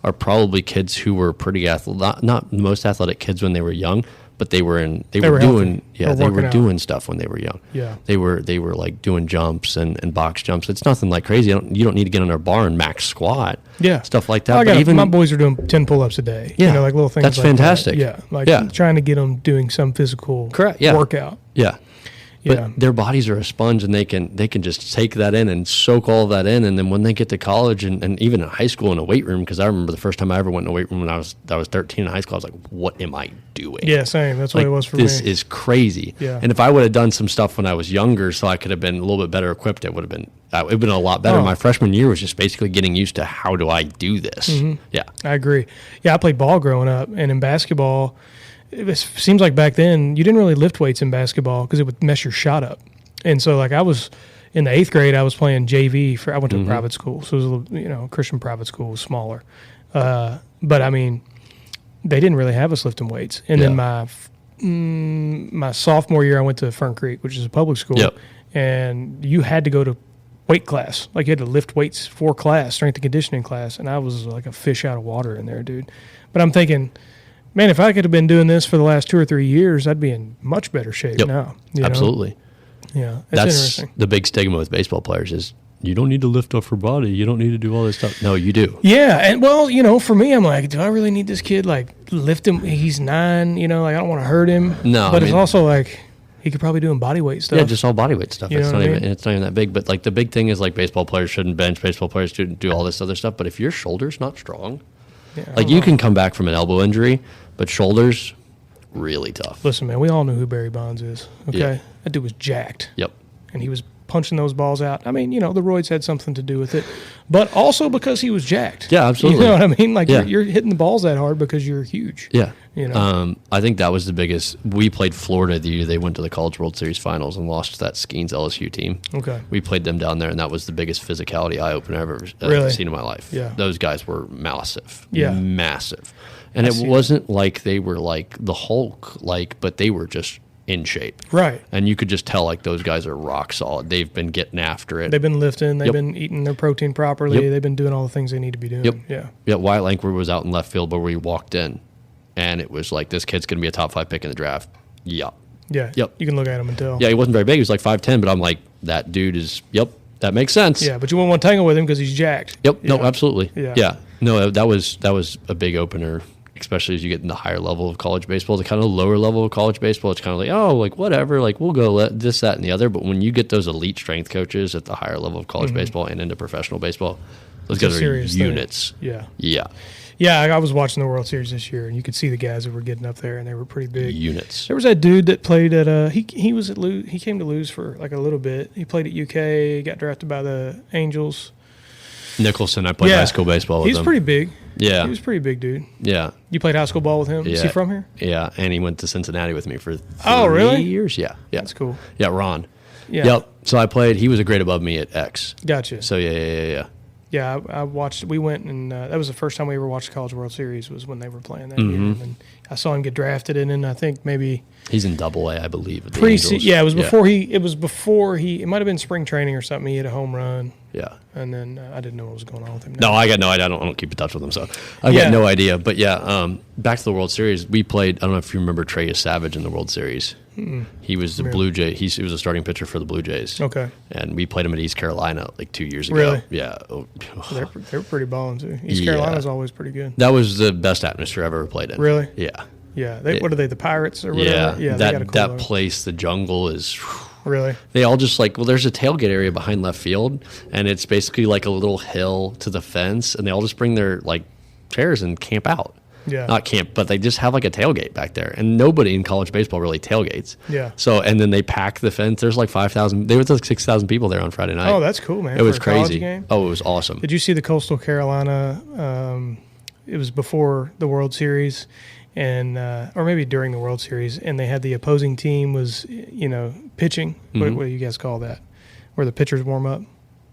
are probably kids who were pretty not the most athletic kids when they were young, but they were doing stuff when they were young. Yeah. They were like doing jumps and box jumps. It's nothing like crazy. You don't need to get on their bar and max squat. Yeah. Stuff like that. My boys are doing 10 pull-ups a day. Yeah. Like little things that's like fantastic. that. Yeah. Trying to get them doing some physical workout. Yeah. But their bodies are a sponge, and they can just take that in and soak all of that in. And then when they get to college and even in high school in a weight room, because I remember the first time I ever went in a weight room when I was 13 in high school, I was like, what am I doing? Yeah, same. That's what it was for me. This is crazy. Yeah. And if I would have done some stuff when I was younger so I could have been a little bit better equipped, it would have been a lot better. My freshman year was just basically getting used to how do I do this. Mm-hmm. Yeah. I agree. Yeah, I played ball growing up, and in basketball, it seems like back then you didn't really lift weights in basketball because it would mess your shot up. And so, like, I was in the 8th grade, I was playing JV I went to a private school, so it was a little, Christian private school was smaller. But I mean, they didn't really have us lifting weights. And then my sophomore year, I went to Fern Creek, which is a public school, and you had to go to weight class. Like, you had to lift weights for class, strength and conditioning class, and I was like a fish out of water in there, dude. But I'm thinking, man, if I could have been doing this for the last 2 or 3 years, I'd be in much better shape now. Absolutely. Yeah, that's interesting. The big stigma with baseball players is you don't need to lift off your body. You don't need to do all this stuff. No, you do. Yeah, and well, for me, I'm like, do I really need this kid? Like, lift him. He's 9. Like, I don't want to hurt him. No, but it's also like he could probably do body weight stuff. Yeah, just all body weight stuff. It's not even that big. But like the big thing is like baseball players shouldn't bench. Baseball players shouldn't do all this other stuff. But if your shoulder's not strong, like you can come back from an elbow injury, but shoulders really tough. Listen, man, we all know who Barry Bonds is. Okay, that dude was jacked. Yep. And he was punching those balls out. I mean, the roids had something to do with it, but also because he was jacked. Yeah, absolutely. You know what I mean? Like Yeah. you're hitting the balls that hard because you're huge. Yeah. I think that was the biggest. We played Florida the year they went to the College World Series finals and lost to that Skeens LSU team. Okay. We played them down there, and that was the biggest physicality eye-opener I've ever Really? seen in my life. Yeah. Those guys were massive. Yeah. Massive. And I it see wasn't like they were like the Hulk, but they were just in shape. Right. And you could just tell like those guys are rock solid. They've been getting after it. They've been lifting. They've Yep. been eating their protein properly. Yep. They've been doing all the things they need to be doing. Yep. Yeah. Yeah, Wyatt Langford was out in left field, but we walked in, and it was like, this kid's going to be a top 5 pick in the draft. Yeah. Yeah. Yep. You can look at him and tell. Yeah, he wasn't very big. He was like 5'10", but I'm like, that dude is, that makes sense. Yeah, but you won't want to tangle with him because he's jacked. Yep. No, Yeah. absolutely. Yeah. No, that was a big opener, especially as you get in the higher level of college baseball. The kind of lower level of college baseball, it's kind of like, oh, like whatever, like we'll go let this, that, and the other. But when you get those elite strength coaches at the higher level of college baseball and into professional baseball, those It's a guys are serious thing. units. Yeah. Yeah. Yeah, I was watching the World Series this year, and you could see the guys that were getting up there, and they were pretty big. Units. There was that dude that played at he was at Lewis. He came to Lewis for like a little bit. He played at UK, got drafted by the Angels. Nicholson, I played high school baseball with him. He's pretty big. Yeah. He was a pretty big dude. Yeah. You played high school ball with him? Is he Yeah. from here? Yeah, and he went to Cincinnati with me for 3 Oh, really? years. Yeah. That's cool. Yeah, Ron. Yeah. Yep. So I played. He was a grade above me at X. Gotcha. So yeah. Yeah, I watched. We went and that was the first time we ever watched the College World Series. Was when they were playing that Mm-hmm. year, and I saw him get drafted, and then I think maybe He's in Double A, I believe. With the pre-season. Angels. Yeah, it was before he. It was before he. It might have been spring training or something. He hit a home run, Yeah. and then I didn't know what was going on with him. No, I got no idea. I don't keep in touch with him, so I Yeah. got no idea. But yeah, back to the World Series. We played. I don't know if you remember Trey Savage in the World Series. He was the Blue Jay. He was a starting pitcher for the Blue Jays. Okay. And we played him at East Carolina like 2 years ago. Really? Yeah. Oh, They were pretty balling too. East Yeah. Carolina's always pretty good. that was the best atmosphere I've ever played in. Really? Yeah. Yeah. What are they? The Pirates or whatever? Yeah. They got a cool that logo. place, the jungle is. Really? They all just like, well, there's a tailgate area behind left field, and it's basically like a little hill to the fence, and they all just bring their like chairs and camp out. Yeah. Not camp, but they just have like a tailgate back there, and nobody in college baseball really tailgates. Yeah. So, and then they pack the fence. There's like 5,000. There was like 6,000 people there on Friday night. Oh, that's cool, man. It was for a college crazy. game? Oh, it was awesome. Did you see the Coastal Carolina? It was before the World Series, and or maybe during the World Series, and they had the opposing team was pitching. What do you guys call that? Where the pitchers warm up,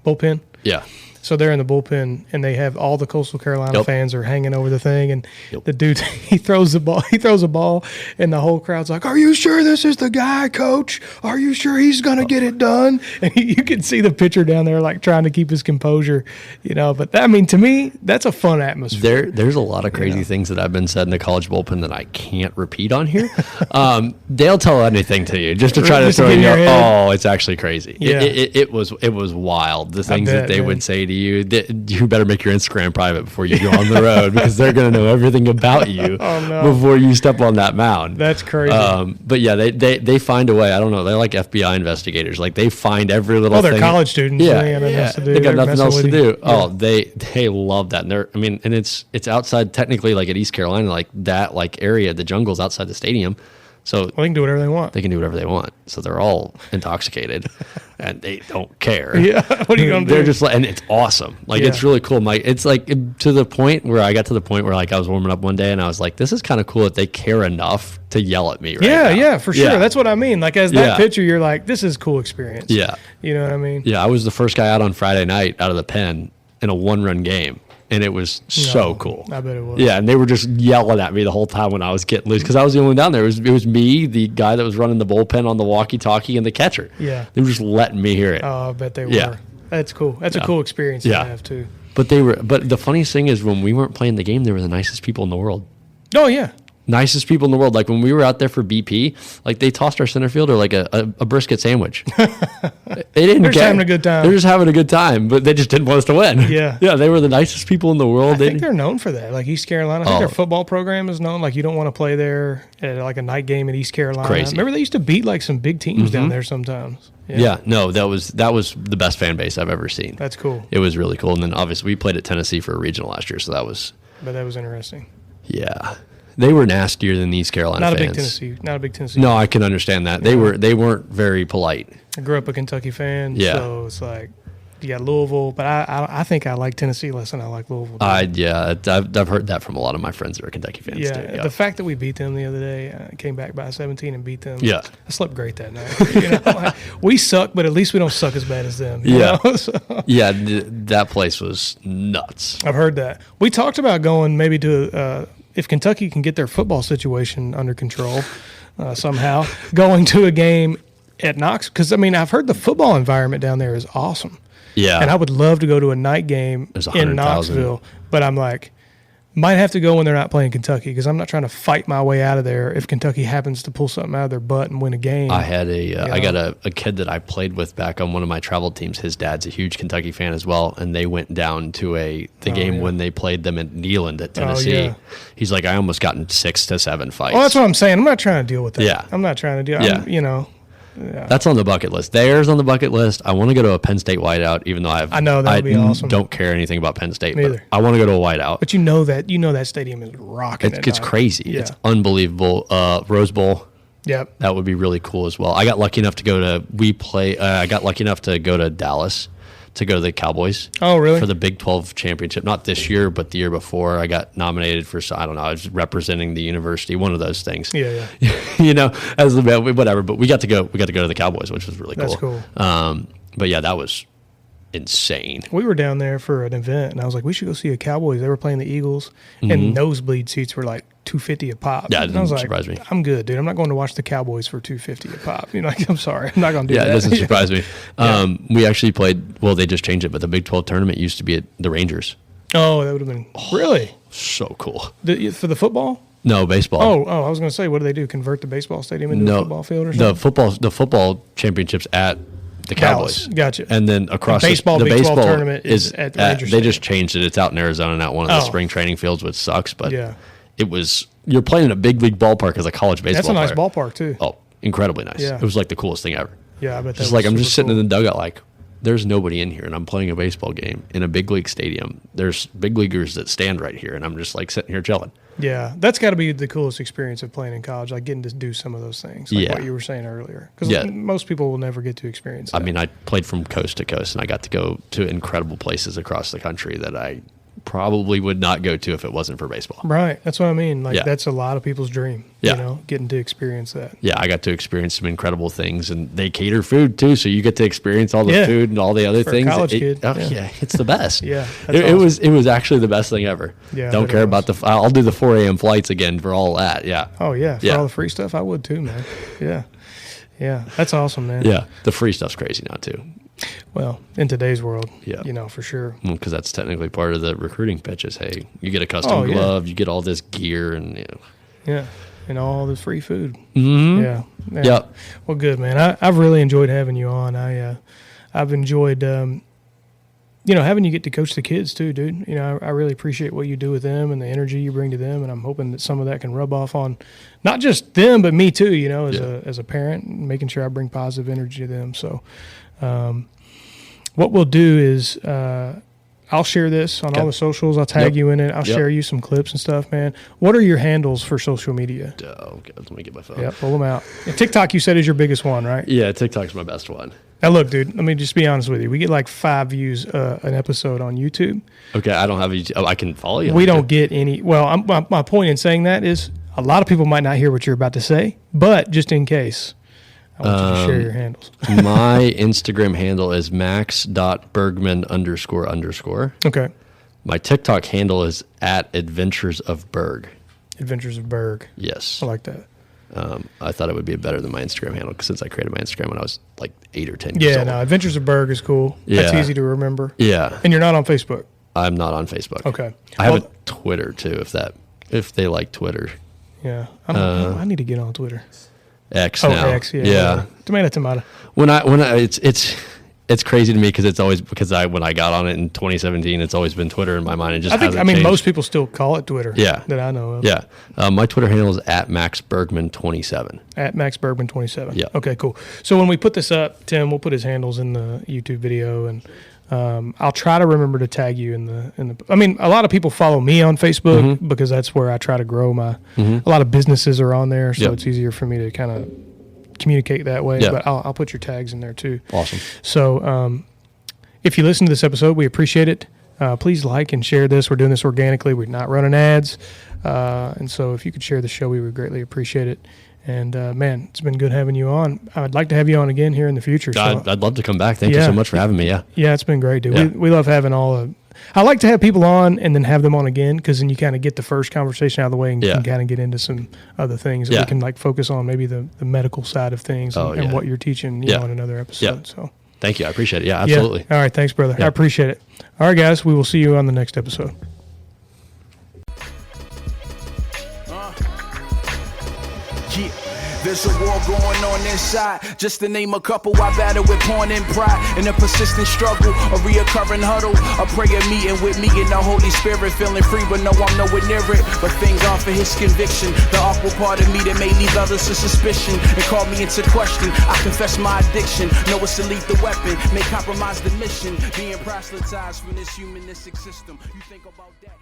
bullpen. Yeah. So they're in the bullpen, and they have all the Coastal Carolina Yep. fans are hanging over the thing, and Yep. the dude he throws a ball, and the whole crowd's like, "Are you sure this is the guy, Coach? Are you sure he's gonna get it done?" And you can see the pitcher down there like trying to keep his composure, But to me, that's a fun atmosphere. There's a lot of crazy things that have been said in the college bullpen that I can't repeat on here. They'll tell anything to you just to try to Just to throw get in you. your head. Oh, it's actually crazy. Yeah. It was wild. The things bet, that they man. would say to you. You better make your Instagram private before you go on the road because they're going to know everything about you before you step on that mound. That's crazy. But yeah, they find a way. I don't know. They're like FBI investigators. Like they find every little. They're thing. college students. Yeah, They got nothing else to do. They got They're nothing messing else to with do. you. Oh, they love that. And it's outside technically like at East Carolina, like that like area, the jungle's outside the stadium. So Well, they can do whatever they want. they can do whatever they want. So they're all intoxicated and they don't care. Yeah. What are you gonna do? They're just like, and it's awesome. Like, it's Yeah. really cool. Like, it's like to the point where I got to the point where like I was warming up one day and I was like, this is kind of cool that they care enough to yell at me right now. Yeah, for sure. Yeah. That's what I mean. Like as that Yeah. pitcher, you're like, this is a cool experience. Yeah. You know what I mean? Yeah. I was the first guy out on Friday night out of the pen in a 1-run game. And it was so No, cool. I bet it was. Yeah, and they were just yelling at me the whole time when I was getting loose because I was the only one down there. It was me, the guy that was running the bullpen on the walkie-talkie, and the catcher. Yeah. They were just letting me hear it. Oh, I bet they Yeah. were. That's cool. That's a Yeah. cool experience Yeah. to have too. But the funniest thing is when we weren't playing the game, they were the nicest people in the world. Oh yeah. Nicest people in the world. Like when we were out there for BP, like they tossed our center fielder like a brisket sandwich. They didn't They're just care. having a good time. They're just having a good time, but they just didn't want us to win. Yeah. Yeah, they were the nicest people in the world. I think they're known for that. Like East Carolina, I think Oh. their football program is known. Like you don't want to play there at like a night game at East Carolina. Crazy. Remember they used to beat like some big teams down there sometimes. Yeah, no, that was the best fan base I've ever seen. That's cool. It was really cool. And then obviously we played at Tennessee for a regional last year, so that was But that was interesting. yeah. They were nastier than these Carolina Not fans. Not a big Tennessee. No, I can understand that. They weren't very polite. I grew up a Kentucky fan, Yeah. so it's like you got Louisville, but I think I like Tennessee less than I like Louisville. I've heard that from a lot of my friends that are Kentucky fans Yeah, too. Yeah. the fact that we beat them the other day, came back by 17 and beat them. Yeah. I slept great that night. You know, like, we suck, but at least we don't suck as bad as them. you Yeah. know? So, Yeah, that place was nuts. I've heard that. We talked about going maybe to if Kentucky can get their football situation under control somehow, going to a game at Knox, because I mean I've heard the football environment down there is awesome. Yeah. And I would love to go to a night game There's in 100,000. Knoxville, but I'm like, might have to go when they're not playing Kentucky because I'm not trying to fight my way out of there if Kentucky happens to pull something out of their butt and win a game. I had I got a kid that I played with back on one of my travel teams. His dad's a huge Kentucky fan as well, and they went down to the game when they played them at Neyland at Tennessee. yeah. He's like, I almost got in 6 to 7 fights. Well, that's what I'm saying. I'm not trying to deal with that. Yeah. I'm not trying to deal. Yeah. You know. That's on the bucket list. There's on the bucket list. I want to go to a Penn State whiteout, even though I know that would be awesome. Don't care anything about Penn State. Me But either. I want to go to a whiteout. But you know that stadium is rocking. It's crazy. Yeah. It's unbelievable. Rose Bowl. Yep. That would be really cool as well. I got lucky enough to go to I got lucky enough to go to Dallas to go to the Cowboys. Oh, really? For the Big 12 championship. Not this year, but the year before. I got nominated for, I don't know, I was representing the university, one of those things. Yeah. You know, as whatever. But we got to go to the Cowboys, which was really cool. That's cool. But yeah, that was insane. We were down there for an event, and I was like, we should go see a Cowboys. They were playing the Eagles, and nosebleed seats were like $250 a pop. Yeah, it and I was doesn't like, surprise me. I'm good, dude. I'm not going to watch the Cowboys for $250 a pop. You know, like, I'm sorry. I'm not going to do Yeah, that. it doesn't surprise me. We actually played, well, they just changed it, but the Big 12 tournament used to be at the Rangers. Oh, that would have been really So cool. for the football. No, baseball. Oh, I was going to say, what do they do? Convert the baseball stadium into a football field or something? The football championships at the Cowboys. Dallas. Gotcha. And then across The baseball the Big 12 baseball tournament is at the Rangers they just Stadium. changed it. It's out in Arizona, not one of the Oh. spring training fields, which sucks. But Yeah. it was, you're playing in a big league ballpark as a college baseball That's a nice player. ballpark too. Oh, incredibly nice. Yeah. It was like the coolest thing ever. Yeah, I bet that Just was like I'm just super sitting in cool. the dugout like, there's nobody in here, and I'm playing a baseball game in a big league stadium. There's big leaguers that stand right here, and I'm just like sitting here chilling. Yeah, that's got to be the coolest experience of playing in college, like getting to do some of those things, like Yeah. what you were saying earlier. Because Yeah. most people will never get to experience that. I mean, I played from coast to coast, and I got to go to incredible places across the country that I probably would not go to if it wasn't for baseball. Right, that's what I mean. Like, Yeah. that's a lot of people's dream, Yeah. you know, getting to experience that. Yeah, I got to experience some incredible things, and they cater food too, so you get to experience all the Yeah. food and all the other For a things. college kid, Oh, yeah. yeah, it's the best. Yeah, that's it was actually the best thing ever. Yeah, I Don't bet care it about I'll do the 4 a.m. flights again for all that. Yeah. Oh, yeah, for Yeah. all the free stuff, I would too, man. Yeah, that's awesome, man. Yeah, the free stuff's crazy now too. Well, in today's world, Yeah. you know, for sure. Because that's technically part of the recruiting pitches. Hey, you get a custom Oh, yeah. glove, you get all this gear, and Yeah, and all the free food. Mhm. Yeah. Yep. Well, good, man. I've really enjoyed having you on. I've enjoyed, having you get to coach the kids too, dude. You know, I really appreciate what you do with them and the energy you bring to them, and I'm hoping that some of that can rub off on not just them but me too. You know, as a parent, making sure I bring positive energy to them. So, what we'll do is. I'll share this on all the socials. I'll tag you in it. I'll share you some clips and stuff, man. What are your handles for social media? Oh, God, let me get my phone. Yeah, pull them out. And TikTok, you said, is your biggest one, right? Yeah, TikTok's my best one. Now, look, dude, let me just be honest with you. We get like 5 views an episode on YouTube. Okay, I don't have I can follow you. on We don't YouTube. get any. Well, my point in saying that is a lot of people might not hear what you're about to say, but just in case, I want you to share your handles. My Instagram handle is max.bergman__. Okay. My TikTok handle is @Adventures of Berg. Adventures of Berg. Yes. I like that. I thought it would be better than my Instagram handle since I created my Instagram when I was like 8 or 10 years Yeah, old. no, Adventures of Berg is cool. That's Yeah. easy to remember. Yeah. And you're not on Facebook. I'm not on Facebook. Okay. I have Well- a Twitter too, if they like Twitter. Yeah. I need to get on Twitter. X Oh, now. X, yeah. Yeah. Tomato. When I it's crazy to me because it's always when I got on it in 2017, it's always been Twitter in my mind. It just hasn't changed. Most people still call it Twitter. Yeah. That I know of. Yeah. My Twitter handle is @MaxBergman27. @MaxBergman27. Yeah. Okay, cool. So when we put this up, Tim, we'll put his handles in the YouTube video, and I'll try to remember to tag you in the. I mean, a lot of people follow me on Facebook because that's where I try to grow my. A lot of businesses are on there, so it's easier for me to kind of communicate that way. But I'll put your tags in there too. Awesome. So if you listen to this episode, we appreciate it. Please like and share this. We're doing this organically. We're not running ads. And so if you could share the show, we would greatly appreciate it. And, man, it's been good having you on. I'd like to have you on again here in the future. So. I'd love to come back. Thank you so much for having me. Yeah. Yeah, it's been great, dude. Yeah. We love having I like to have people on and then have them on again because then you kind of get the first conversation out of the way and you can kind of get into some other things. And we can, like, focus on maybe the medical side of things and what you're teaching, you know, in another episode. So. Thank you. I appreciate it. Yeah, absolutely. All right. Thanks, brother. I appreciate it. All right, guys. We will see you on the next episode. There's a war going on inside. Just to name a couple, I battle with porn and pride. In a persistent struggle, a reoccurring huddle. A prayer meeting with me and the Holy Spirit. Feeling free, but no, I'm nowhere near it. But thank God for his conviction. The awful part of me that may leave others to suspicion and call me into question. I confess my addiction. Know it's a lethal weapon. May compromise the mission. Being proselytized from this humanistic system. You think about that.